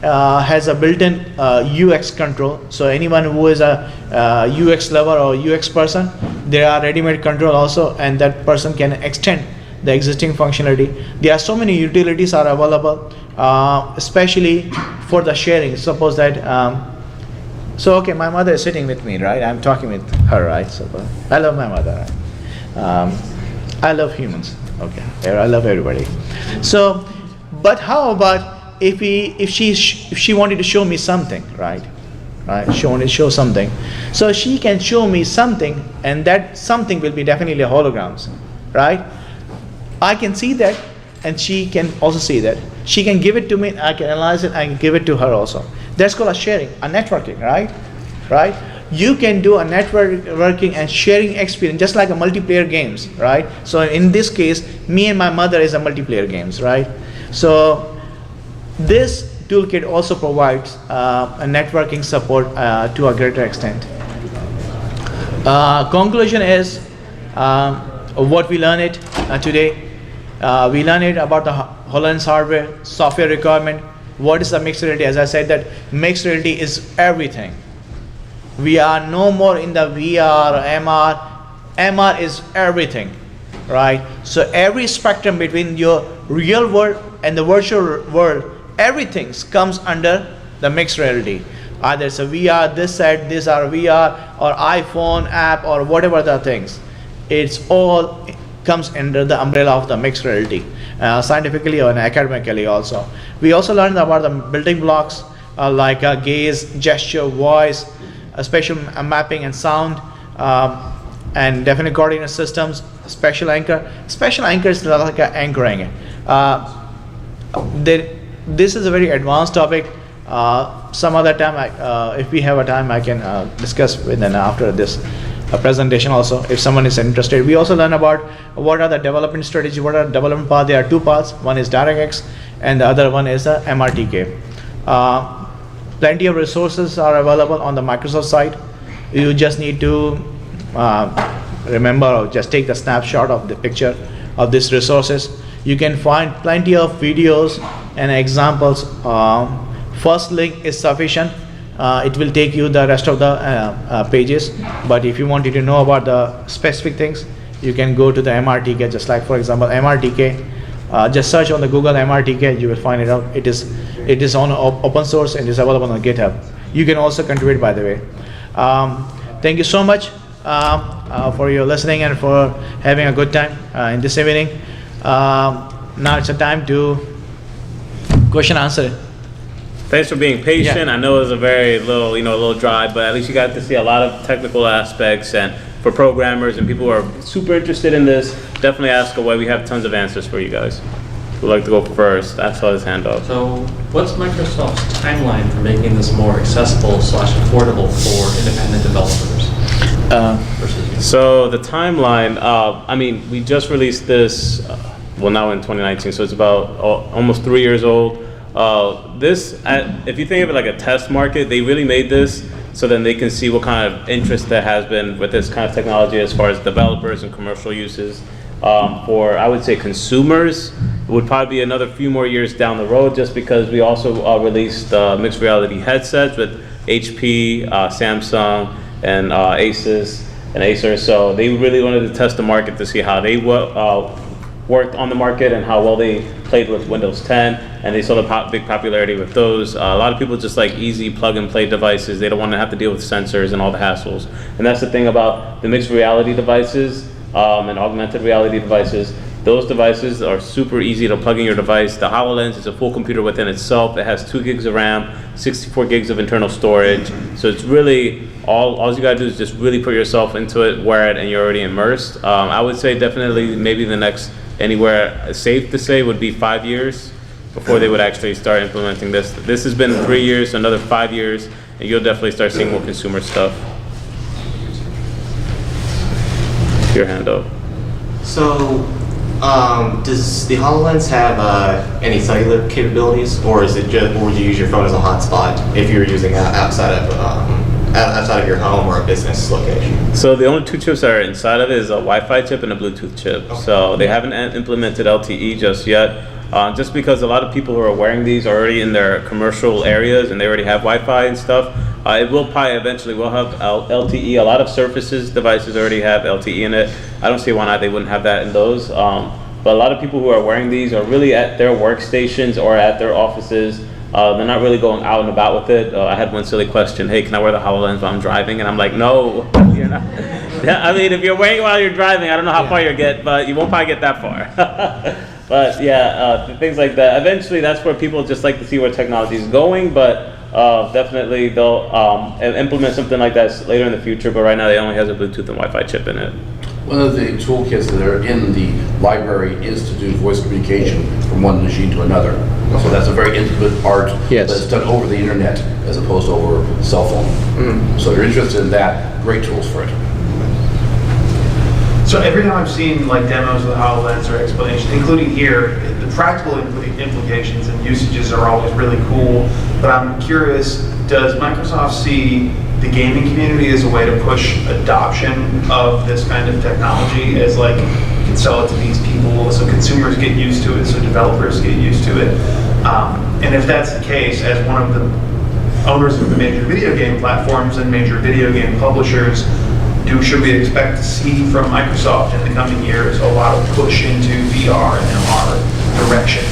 has a built-in UX control. So anyone who is a UX lover or UX person, there are ready-made control also, and that person can extend the existing functionality. There are so many utilities are available, especially for the sharing. Suppose that, so okay, my mother is sitting with me, right? I'm talking with her, right? So I love my mother. Right? I love humans. Okay, I love everybody. So, but how about if she wanted to show me something, right? She wanted to show something, so she can show me something, and that something will be definitely holograms, right? I can see that, and she can also see that. She can give it to me, I can analyze it, I can give it to her also. That's called a sharing, a networking, right? Right? You can do a networking and sharing experience just like a multiplayer games, right? So in this case, me and my mother is a multiplayer games, right? So this toolkit also provides a networking support to a greater extent. Conclusion is what we learned it today. We learned it about the HoloLens hardware, software requirement. What is the mixed reality? As I said, that mixed reality is everything. We are no more in the VR, MR. MR is everything, right? So every spectrum between your real world and the virtual world, everything comes under the mixed reality. Either it's a VR, this side, these are VR, or iPhone app, or whatever the things. It's all comes under the umbrella of the mixed reality, scientifically and academically also. We also learned about the building blocks like gaze, gesture, voice, spatial mapping and sound, and definite coordinate systems, spatial anchor. Spatial anchor is like anchoring. This is a very advanced topic. Some other time, if we have a time, I can discuss with and after this presentation also, if someone is interested. We also learn about what are the development strategy, what are the development paths. There are two paths. One is DirectX and the other one is MRTK. Plenty of resources are available on the Microsoft site. You just need to remember or just take the snapshot of the picture of these resources. You can find plenty of videos and examples. First link is sufficient. It will take you the rest of the pages, but if you wanted to know about the specific things, you can go to the MRTK. Just like, for example, MRTK, just search on the Google MRTK, you will find it out. It is on open source and is available on GitHub. You can also contribute, by the way. Thank you so much for your listening and for having a good time in this evening. Now it's a time to question answer. Thanks for being patient. Yeah. I know it was a very little dry, but at least you got to see a lot of technical aspects. And for programmers and people who are super interested in this, definitely ask away. We have tons of answers for you guys. Who'd like to go first? I saw his hand up. So what's Microsoft's timeline for making this more accessible / affordable for independent developers? So the timeline, I mean, we just released this, well, now in 2019, so it's about almost 3 years old. If you think of it like a test market, they really made this so then they can see what kind of interest there has been with this kind of technology as far as developers and commercial uses. For, I would say, consumers, it would probably be another few more years down the road, just because we also released mixed reality headsets with HP, Samsung, and Asus and Acer. So they really wanted to test the market to see how they worked on the market and how well they played with Windows 10, and they saw the big popularity with those. A lot of people just like easy plug-and-play devices. They don't want to have to deal with sensors and all the hassles. And that's the thing about the mixed reality devices and augmented reality devices. Those devices are super easy to plug in your device. The HoloLens is a full computer within itself. It has 2 gigs of RAM, 64 gigs of internal storage. So it's really, all you gotta do is just really put yourself into it, wear it, and you're already immersed. I would say definitely maybe the next, anywhere safe to say, would be 5 years before they would actually start implementing this. This has been 3 years, so another 5 years, and you'll definitely start seeing more consumer stuff. Your hand up. So, does the HoloLens have any cellular capabilities, or is it just, or would you use your phone as a hotspot if you're using it outside of your home or a business location? So the only 2 chips that are inside of it is a Wi-Fi chip and a Bluetooth chip. Okay. So they haven't implemented LTE just yet. Just because a lot of people who are wearing these are already in their commercial areas and they already have Wi-Fi and stuff. It will probably eventually will have LTE. A lot of Surfaces devices already have LTE in it. I don't see why not they wouldn't have that in those. But a lot of people who are wearing these are really at their workstations or at their offices. They're not really going out and about with it. I had one silly question, hey, can I wear the HoloLens while I'm driving? And I'm like, no, you're not. I mean, if you're wearing it while you're driving, I don't know how far you'll get, but you won't probably get that far. But yeah, things like that. Eventually, that's where people just like to see where technology is going, but definitely they'll implement something like that later in the future, but right now it only has a Bluetooth and Wi-Fi chip in it. One of the toolkits that are in the library is to do voice communication from one machine to another. So that's a very intimate part that's done over the internet as opposed to over cell phone. So if you're interested in that, great tools for it. So every time I've seen like demos of the HoloLens or explanations, including here, the practical implications and usages are always really cool. But I'm curious, does Microsoft see the gaming community as a way to push adoption of this kind of technology, as like you can sell it to these people so consumers get used to it, so developers get used to it? And if that's the case, as one of the owners of the major video game platforms and major video game publishers, should we expect to see from Microsoft in the coming years a lot of push into VR and MR direction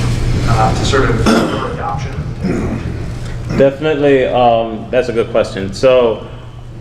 to sort of further adoption? Definitely, that's a good question. So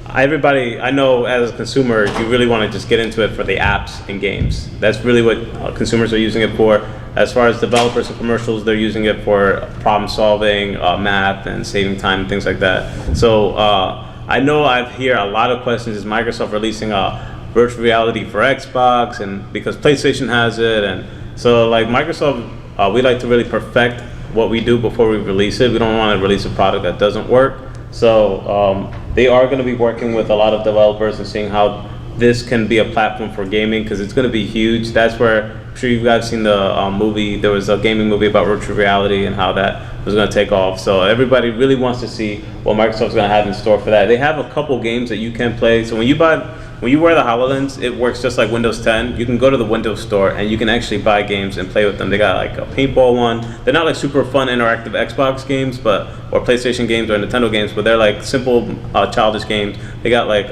everybody, I know as a consumer, you really want to just get into it for the apps and games. That's really what consumers are using it for. As far as developers and commercials, they're using it for problem solving, math, and saving time, and things like that. So I know I hear a lot of questions, is Microsoft releasing a virtual reality for Xbox, and because PlayStation has it, and so like Microsoft, we like to really perfect what we do before we release it. We don't want to release a product that doesn't work. So they are going to be working with a lot of developers and seeing how this can be a platform for gaming, because it's going to be huge. That's where, I'm sure you guys seen the movie, there was a gaming movie about virtual reality and how that was going to take off. So everybody really wants to see what Microsoft's going to have in store for that. They have a couple games that you can play. So when you wear the HoloLens, it works just like Windows 10. You can go to the Windows Store and you can actually buy games and play with them. They got like a paintball one. They're not like super fun interactive Xbox games, or PlayStation games or Nintendo games, but they're like simple childish games. They got like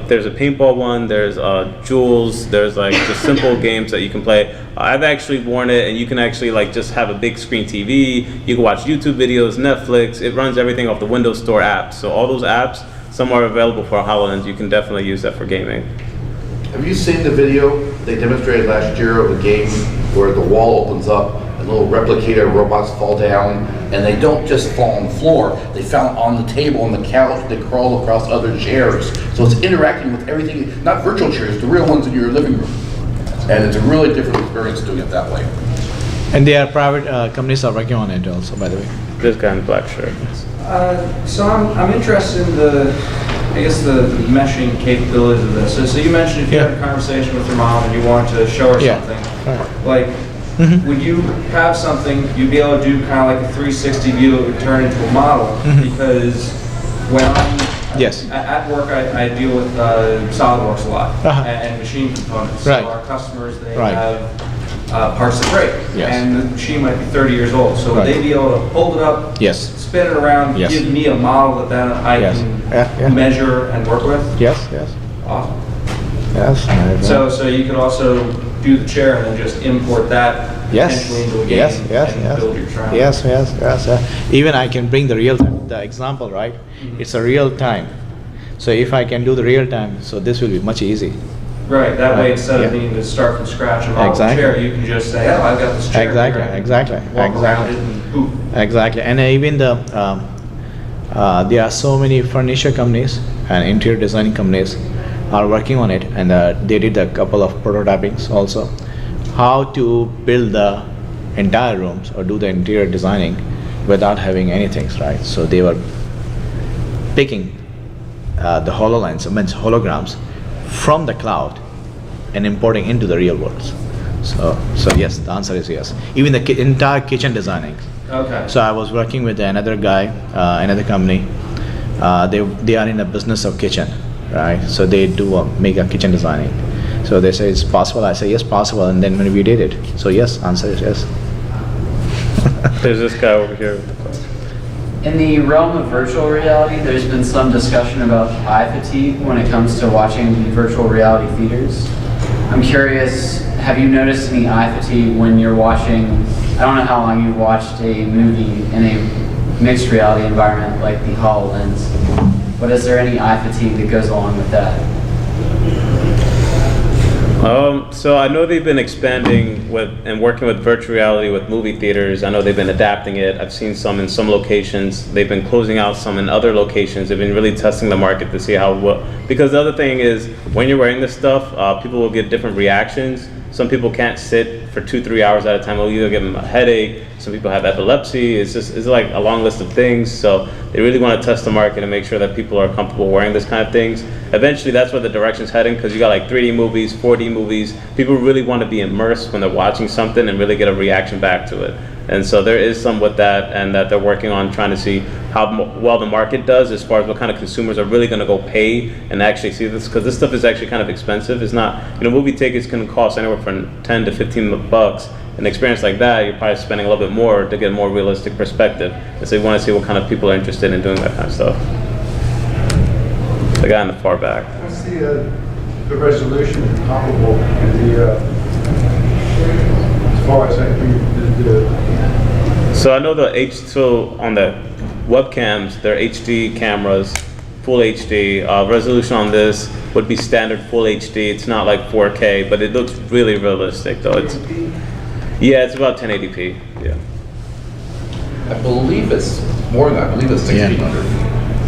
there's a paintball one, there's Jules, there's like just simple games that you can play. I've actually worn it, and you can actually like just have a big screen TV. You can watch YouTube videos, Netflix. It runs everything off the Windows Store apps. So all those apps, some are available for HoloLens. You can definitely use that for gaming. Have you seen the video they demonstrated last year of a game where the wall opens up and little replicator robots fall down, and they don't just fall on the floor, they fall on the table, on the couch, they crawl across other chairs. So it's interacting with everything, not virtual chairs, the real ones in your living room. And it's a really different experience doing it that way. And they are private companies are working on it also, by the way. This guy in black shirt. So I'm interested in the meshing capabilities of this. So you mentioned if you had a conversation with your mom and you wanted to show her something, like would you have something you'd be able to do kind of like a 360 view that would turn into a model? Because when I'm Yes. at work, I deal with SolidWorks a lot and machine components. Right. So our customers, they Right. have parts that break, Yes. and the machine might be 30 years old. So would Right. they be able to hold it up, Yes. spin it around, Yes. give me a model that I Yes. can measure and work with? Yes, yes, Awesome. yes. So you could also do the chair and then just import that Yes, potentially into a game yes, yes, and yes. build your trial. Yes, yes, yes. Even I can bring the real time, the example, right? It's a real time. So if I can do the real time, so this will be much easy. Right, that way Right, instead of yeah. needing to start from scratch and model the Exactly. chair, you can just say, oh, I've got this chair. Exactly, here, I can exactly, walk around exactly. it and poof. Exactly, and even there are so many furniture companies and interior designing companies are working on it, and they did a couple of prototypings also. How to build the entire rooms or do the interior designing without having anything, right? So they were picking the HoloLens, means holograms, from the cloud and importing into the real world. So yes, the answer is yes. Even the entire kitchen designing. Okay. So I was working with another guy, another company. They are in the business of kitchen, right? So they do make a kitchen designing. So they say it's possible. I say yes, possible. And then when we did it, so yes, answer is yes. There's this guy over here. In the realm of virtual reality, there's been some discussion about eye fatigue when it comes to watching the virtual reality theaters. I'm curious, have you noticed any eye fatigue when you're watching, I don't know how long you've watched a movie in a mixed reality environment like the HoloLens, but is there any eye fatigue that goes along with that? So I know they've been expanding with and working with virtual reality with movie theaters. I know they've been adapting it. I've seen some in some locations. They've been closing out some in other locations. They've been really testing the market to see how well. Because the other thing is, when you're wearing this stuff, people will get different reactions. Some people can't sit for 2-3 hours at a time. It'll either give them a headache. Some people have epilepsy. It's like a long list of things. So they really want to test the market and make sure that people are comfortable wearing this kind of things. Eventually, that's where the direction's heading, because you got like 3D movies, 4D movies. People really want to be immersed when they're watching something and really get a reaction back to it. And so there is some with that, and that they're working on trying to see how well the market does as far as what kind of consumers are really going to go pay and actually see this, because this stuff is actually kind of expensive. It's not, movie tickets can cost anywhere from 10 to 15 bucks. An experience like that, you're probably spending a little bit more to get a more realistic perspective. And so you want to see what kind of people are interested in doing that kind of stuff. The guy in the far back. What's the resolution comparable in the as far as So I know so on the webcams, they're HD cameras, full HD. Resolution on this would be standard full HD. It's not like 4K, but it looks really realistic though. It's about 1080p. Yeah. I believe it's more than that. I believe it's 1600.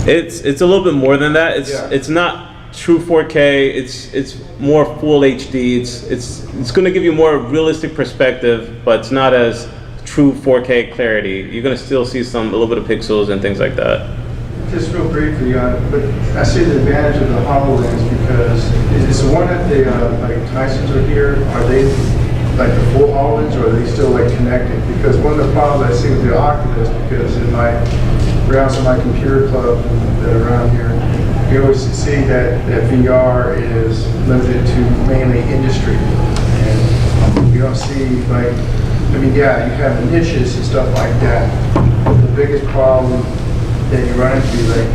It's a little bit more than that. It's not true 4K. It's more full HD. It's going to give you more realistic perspective, but it's not as true 4K clarity. You're going to still see a little bit of pixels and things like that. Just real briefly, but I see the advantage of the HoloLens because is the one that the like Tysons are here? Are they like the full HoloLens, or are they still like connected? Because one of the problems I see with the Oculus, because in my rounds of my computer club that are around here, you always see that VR is limited to mainly industry, and you don't see like, you have niches and stuff like that. But the biggest problem that you run into, like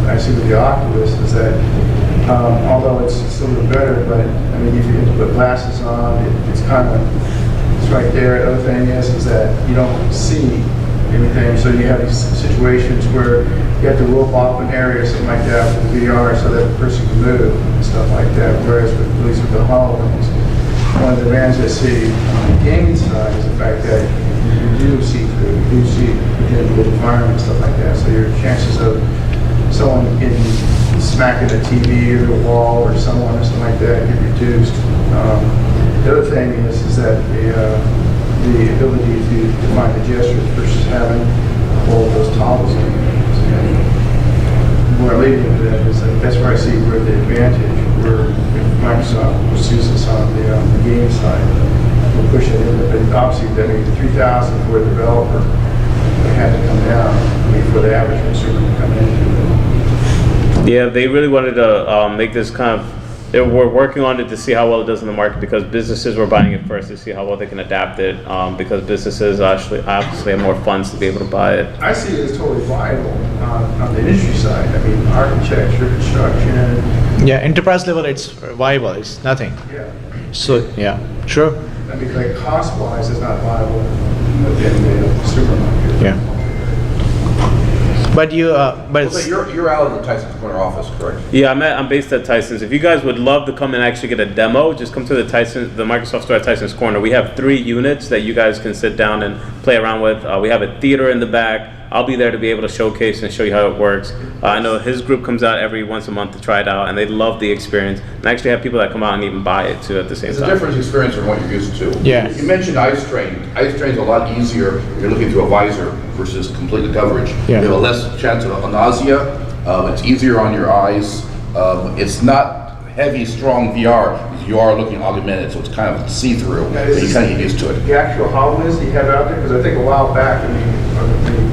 I see with the Oculus, is that although it's still a little better, but if you have to put glasses on, it's kind of, it's right there. The other thing is that you don't see anything, so you have these situations where you have to rope off an area or something like that with VR so that the person can move and stuff like that. Whereas at least with the HoloLens, one of the advantages I see on the gaming side is the fact that you do see through, you do see within the environment and stuff like that. So your chances of someone getting smacking a TV or the wall or someone or something like that get reduced. The other thing is that the ability to define the gestures versus having all of those toggles in it. Where I lead into that is that that's where I see where the advantage, where Microsoft pursues this on the game side, we'll push it in. But obviously, the 3,000 for a developer, they had to come down for the average consumer to come into it. Yeah, they really wanted to make this kind of. They were working on it to see how well it does in the market because businesses were buying it first to see how well they can adapt it. Because businesses actually obviously have more funds to be able to buy it. I see it as totally viable on the industry side. I mean, architecture, construction. Yeah, enterprise level, it's viable. It's nothing. Yeah. So yeah, sure. I mean, like cost-wise, it's not viable within the consumer market. Yeah. But you, but So you're out of the Tyson's Corner office, correct? Yeah, I'm based at Tyson's. If you guys would love to come and actually get a demo, just come to the Microsoft store at Tyson's Corner. We have 3 units that you guys can sit down and play around with. We have a theater in the back. I'll be there to be able to showcase and show you how it works. I know his group comes out every once a month to try it out, and they love the experience. And I actually have people that come out and even buy it too at the same It's time. a different experience from what you're used to. Yeah. You mentioned Ice Train. Ice Train's a lot easier if you're looking through a visor versus completely coverage. Yeah. You have a less chance of nausea. It's easier on your eyes. It's not heavy, strong VR. You are looking augmented, so it's kind of see-through. Now, You kind of get used to it. The actual HoloLens that you have out there, because I think a while back, I mean,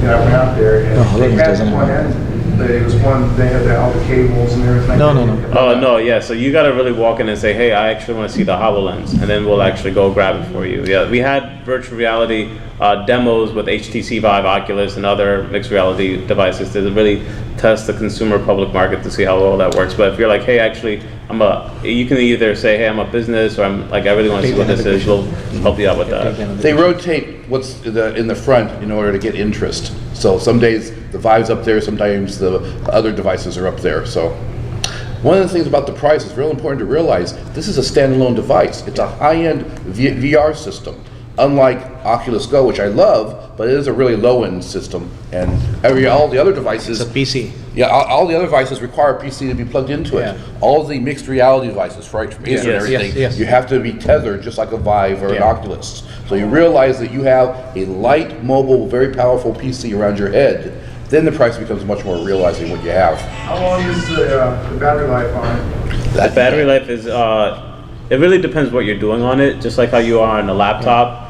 I went out there and they HoloLens had doesn't one have end, but it was one, they had all the cables and everything. No. Oh no, yeah. So you got to really walk in and say, "Hey, I actually want to see the HoloLens," and then we'll actually go grab it for you. Yeah, we had virtual reality demos with HTC Vive, Oculus, and other mixed reality devices to really test the consumer public market to see how well that works. But if you're like, "Hey, actually, you can either say, "Hey, I'm a business," or "I'm like, I really want to see what this is." We'll help you out with that. They rotate what's in the front in order to get interest. So some days the Vive's up there, sometimes the other devices are up there. So one of the things about the price is real important to realize this is a standalone device. It's a high-end VR system. Unlike Oculus Go, which I love, but it is a really low-end system. And all the other devices... It's a PC. Yeah, all the other devices require a PC to be plugged into it. Yeah. All of the mixed reality devices, right, from Acer and everything, yes. you have to be tethered just like a Vive or an Yeah. Oculus. So you realize that you have a light, mobile, very powerful PC around your head, then the price becomes much more realizing what you have. How long is the battery life on it? The battery life is, it really depends what you're doing on it, just like how you are on a laptop.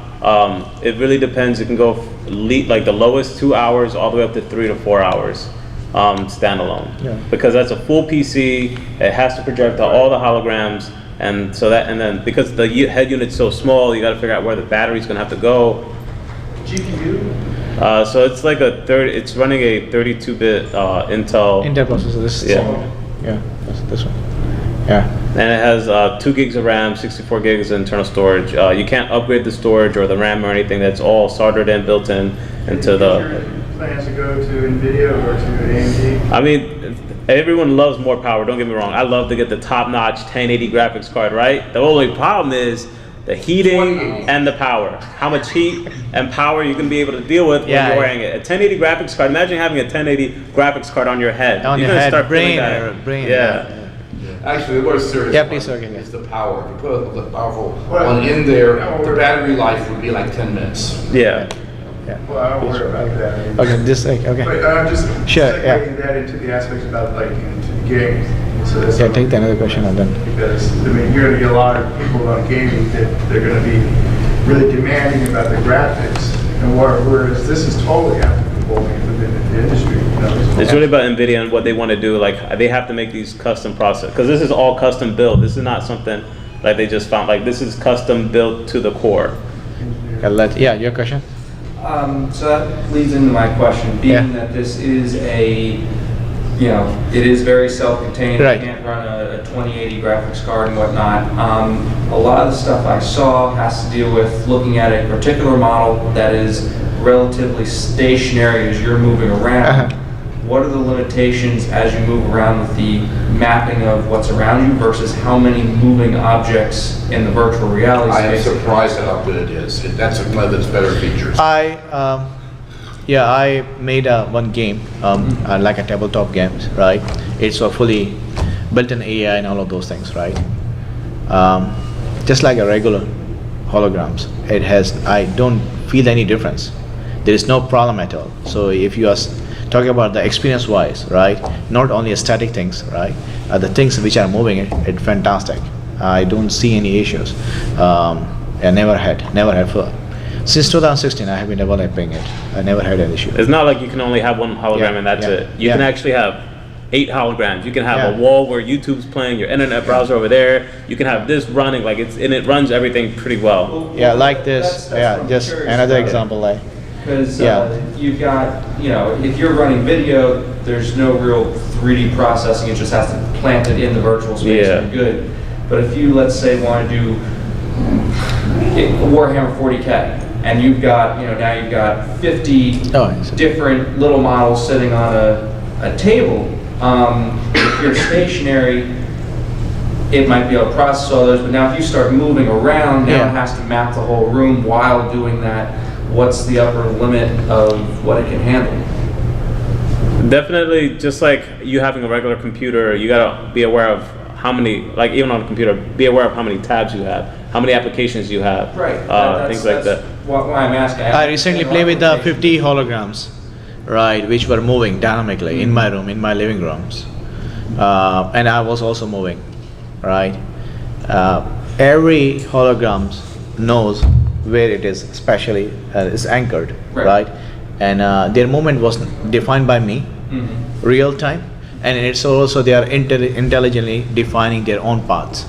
It really depends. It can go like the lowest 2 hours all the way up to 3 to 4 hours standalone. Yeah. Because that's a full PC. It has to project all the holograms, and then because the head unit's so small, you got to figure out where the battery's going to have to go. GPU? So it's like it's running a 32-bit Intel processor. This is yeah, this one. Yeah. And it has 2 gigs of RAM, 64 gigs of internal storage. You can't upgrade the storage or the RAM or anything. That's all soldered in, built in into the... Plans to go to NVIDIA or to AMD? I mean, everyone loves more power, don't get me wrong. I love to get the top-notch 1080 graphics card, right? The only problem is the heating and the power. How much heat and power you can be able to deal with when you're wearing it. A 1080 graphics card, imagine having a 1080 graphics card on your head. On you're your gonna head, start feeling brain, that. brain. Yeah. Actually, the more serious Yeah, one please, okay. is the power. If you put the powerful one in there, the battery life would be like 10 minutes. Yeah. Well, I don't worry about that. Okay, this okay. But I'm just Sure, yeah. segueing that into the aspects about like into the games. So that's Yeah, take the another question and then. because I mean you're going to get a lot of people on gaming that they're going to be really demanding about the graphics, and whereas this is totally applicable within the industry. You know? It's really about NVIDIA and what they want to do. Like, they have to make these custom process, because this is all custom built. This is not something like they just found. Like, this is custom built to the core. Yeah, your question? So that leads into my question, being that this is it is very self-contained. Right. You can't run a 2080 graphics card and whatnot. A lot of the stuff I saw has to deal with looking at a particular model that is relatively stationary as you're moving around. What are the limitations as you move around with the mapping of what's around you versus how many moving objects in the virtual reality I am space? surprised at how good it is. That's one of its better features. I made one game, like a tabletop game, right? It's a fully built-in AI and all of those things, right? Just like a regular holograms, I don't feel any difference. There is no problem at all. So if you are talking about the experience-wise, right? Not only static things, right? The things which are moving, it's fantastic. I don't see any issues. I never had for. Since 2016, I have been developing it. I never had an issue. It's not like you can only have one hologram and that's it. You can actually have 8 holograms. You can have Yeah. a wall where YouTube's playing, your internet browser over there. You can have this running, like and it runs everything pretty well. Yeah, like this. That's what I'm Just curious another about. example, like. Because Yeah. you've got, if you're running video, there's no real 3D processing. It just has to plant it in the virtual space and you're good. But if you, let's say, want to do Warhammer 40K, and you've got, now you've got 50 different little models sitting on a table. If you're stationary, it might be able to process all those, but now if you start moving around, now it has to map the whole room while doing that. What's the upper limit of what it can handle? Definitely, just like you having a regular computer, you gotta be aware of how many, like even on a computer, be aware of how many tabs you have, how many applications you have, things like that. Why I'm asking. I recently played with the 50 holograms, right, which were moving dynamically in my room, in my living rooms, and I was also moving, right. Every hologram knows where it is, especially is anchored, right, and their movement was defined by me, real time, and it's also they are intelligently defining their own paths,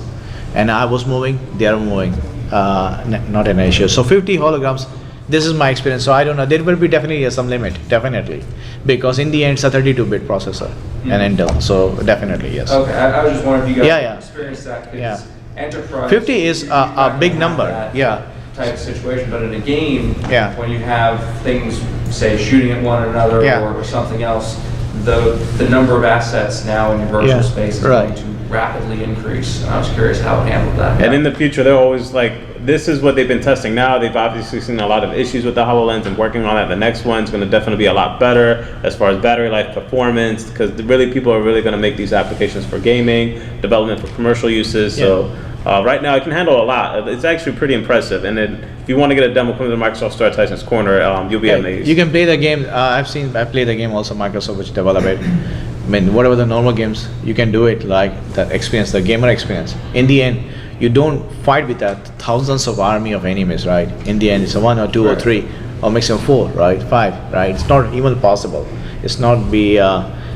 and I was moving, they are moving. Not an issue. So 50 holograms, this is my experience. So I don't know, there will be definitely some limit, definitely. Because in the end, it's a 32-bit processor, an Intel, so definitely, yes. Okay, I was just wondering if you guys Yeah. experienced that, Yeah. because enterprise... 50 is a big number, yeah. Type of situation, but in a game, Yeah. when you have things, say, shooting at one another or something else, the number of assets now in your virtual space is going to rapidly increase. And I was curious how it handled that. And in the future, they're always like, this is what they've been testing now. They've obviously seen a lot of issues with the HoloLens and working on that. The next one's going to definitely be a lot better as far as battery life, performance, because really people are really going to make these applications for gaming, development for commercial uses. So right now it can handle a lot. It's actually pretty impressive. And then if you want to get a demo, come to the Microsoft Store at Tyson's Corner. You'll be amazed. You can play the game. I played the game also, Microsoft, which developed it. I mean, whatever the normal games, you can do it like the experience, the gamer experience. In the end, you don't fight with that thousands of army of enemies, right? In the end, it's a 1 or 2 or 3 or maximum 4, right? 5, right? It's not even possible. It's not be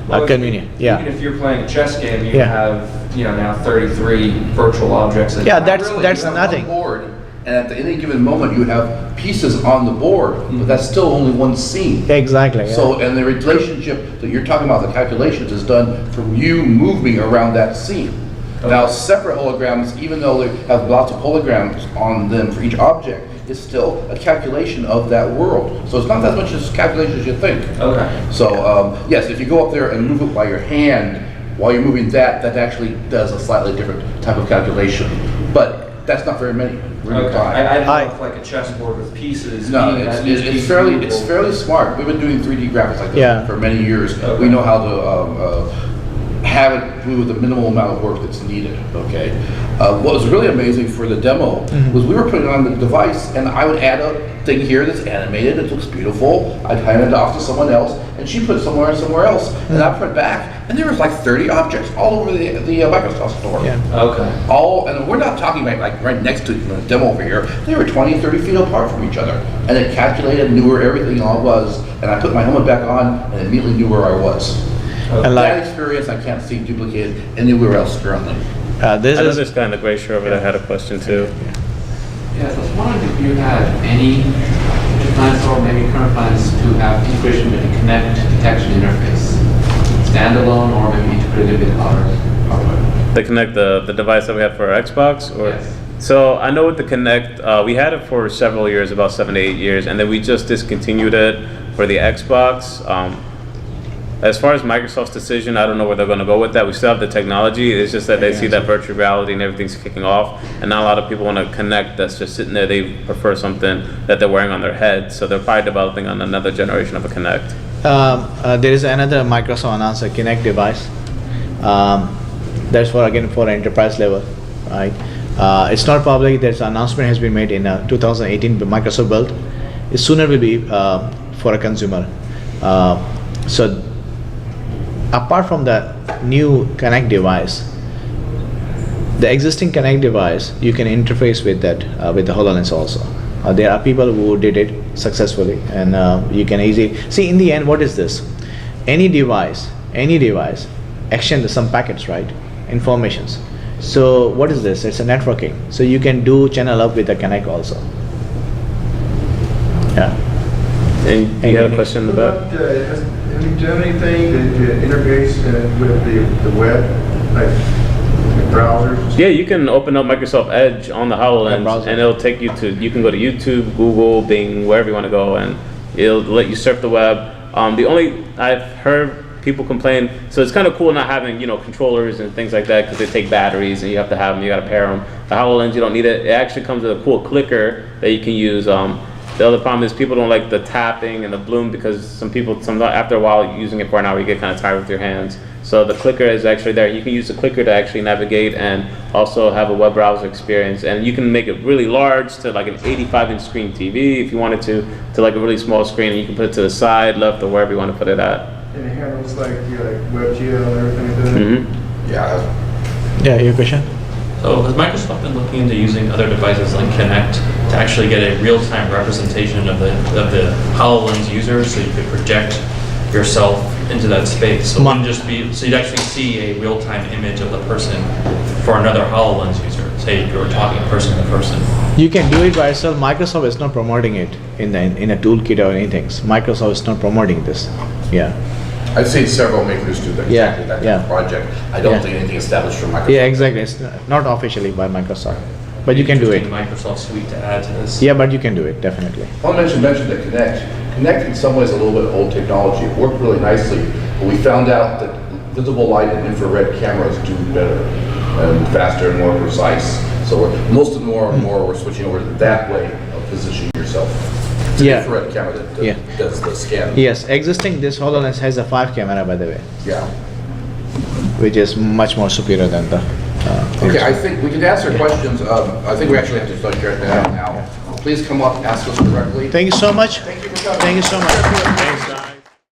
convenient. Even if you're playing a chess game, you have now 33 virtual objects. That's nothing. Board, and at any given moment, you have pieces on the board, but that's still only one scene. Exactly. So, and the relationship that you're talking about, the calculations, is done from you moving around that scene. Now, separate holograms, even though they have lots of holograms on them for each object, it's still a calculation of that world. So it's not as much as calculation as you think. Okay. So, yes, if you go up there and move it by your hand, while you're moving that actually does a slightly different type of calculation. But that's not very many. Okay. I don't know if like a chessboard with pieces. No, it's fairly smart. We've been doing 3D graphics like this for many years. We know how to have it do with the minimal amount of work that's needed. Okay. What was really amazing for the demo was we were putting it on the device, and I would add a thing here that's animated. It looks beautiful. I'd hand it off to someone else, and she put it somewhere else, and I put it back, and there was like 30 objects all over the Microsoft Store. Okay. And we're not talking about like right next to the demo over here. They were 20, 30 feet apart from each other, and it calculated, knew where everything all was, and I put my helmet back on, and immediately knew where I was. And that experience I can't see duplicated anywhere else currently. This guy in the gray shirt over there had a question too. Yes, I was wondering if you had any plans or maybe current plans to have integration with the Kinect detection interface, standalone or maybe integrated with hardware. The Kinect, the device that we have for our Xbox, or yes. So I know with the Kinect, we had it for several years, about 7 to 8 years, and then we just discontinued it for the Xbox. As far as Microsoft's decision, I don't know where they're going to go with that. We still have the technology. It's just that they see that virtual reality and everything's kicking off, and not a lot of people want to connect that's just sitting there. They prefer something that they're wearing on their head, so they're probably developing on another generation of a Kinect. There is another Microsoft announced a Kinect device. That's for enterprise level, right? It's not public. There's an announcement has been made in 2018 by Microsoft built. It sooner will be for a consumer. So apart from the new Kinect device, the existing Kinect device, you can interface with that with the HoloLens also. There are people who did it successfully, and you can easily see. In the end, what is this? Any device exchange some packets, right? Informations. So what is this? It's a networking. So you can do channel up with the Connect also. Yeah. And you had a question in the back? Have you done anything to interface with the web, like browsers? Yeah, you can open up Microsoft Edge on the HoloLens, and it'll take you to, you can go to YouTube, Google, Bing, wherever you want to go, and it'll let you surf the web. The only, I've heard people complain, so it's kind of cool not having, you know, controllers and things like that, because they take batteries and you have to have them, you got to pair them. The HoloLens, you don't need it. It actually comes with a cool clicker that you can use. The other problem is people don't like the tapping and the bloom, because some after a while using it for an hour, you get kind of tired with your hands. So the clicker is actually there. You can use the clicker to actually navigate and also have a web browser experience. And you can make it really large to like an 85-inch screen TV if you wanted to like a really small screen, and you can put it to the side, left, or wherever you want to put it at. And it handles like WebGL and everything like that? Mm-hmm. Yeah. Yeah, your question? So has Microsoft been looking into using other devices like Kinect to actually get a real-time representation of the HoloLens user, so you could project yourself into that space? So it wouldn't just be, so you'd actually see a real-time image of the person for another HoloLens user. Say you were talking person to person. You can do it by yourself. Microsoft is not promoting it in a toolkit or anything. Microsoft is not promoting this. Yeah. I've seen several makers do that, exactly that kind of project. I don't think anything established from Microsoft. Yeah, exactly. It's not officially by Microsoft, but you can do it. Microsoft Suite to add to this. Yeah, but you can do it, definitely. I'll mention that Kinect. Kinect in some ways a little bit old technology. It worked really nicely, but we found out that visible light and infrared cameras do better and faster and more precise. So more and more we're switching over to that way of positioning yourself. It's an infrared camera that does the scan. Yes, existing this HoloLens has a 5 camera, by the way. Yeah. Which is much more superior than the. Okay, I think we can answer questions. I think we actually have to start sharing that out now. Please come up, ask us directly. Thank you so much. Thank you for coming. Thank you so much. Thanks, Don.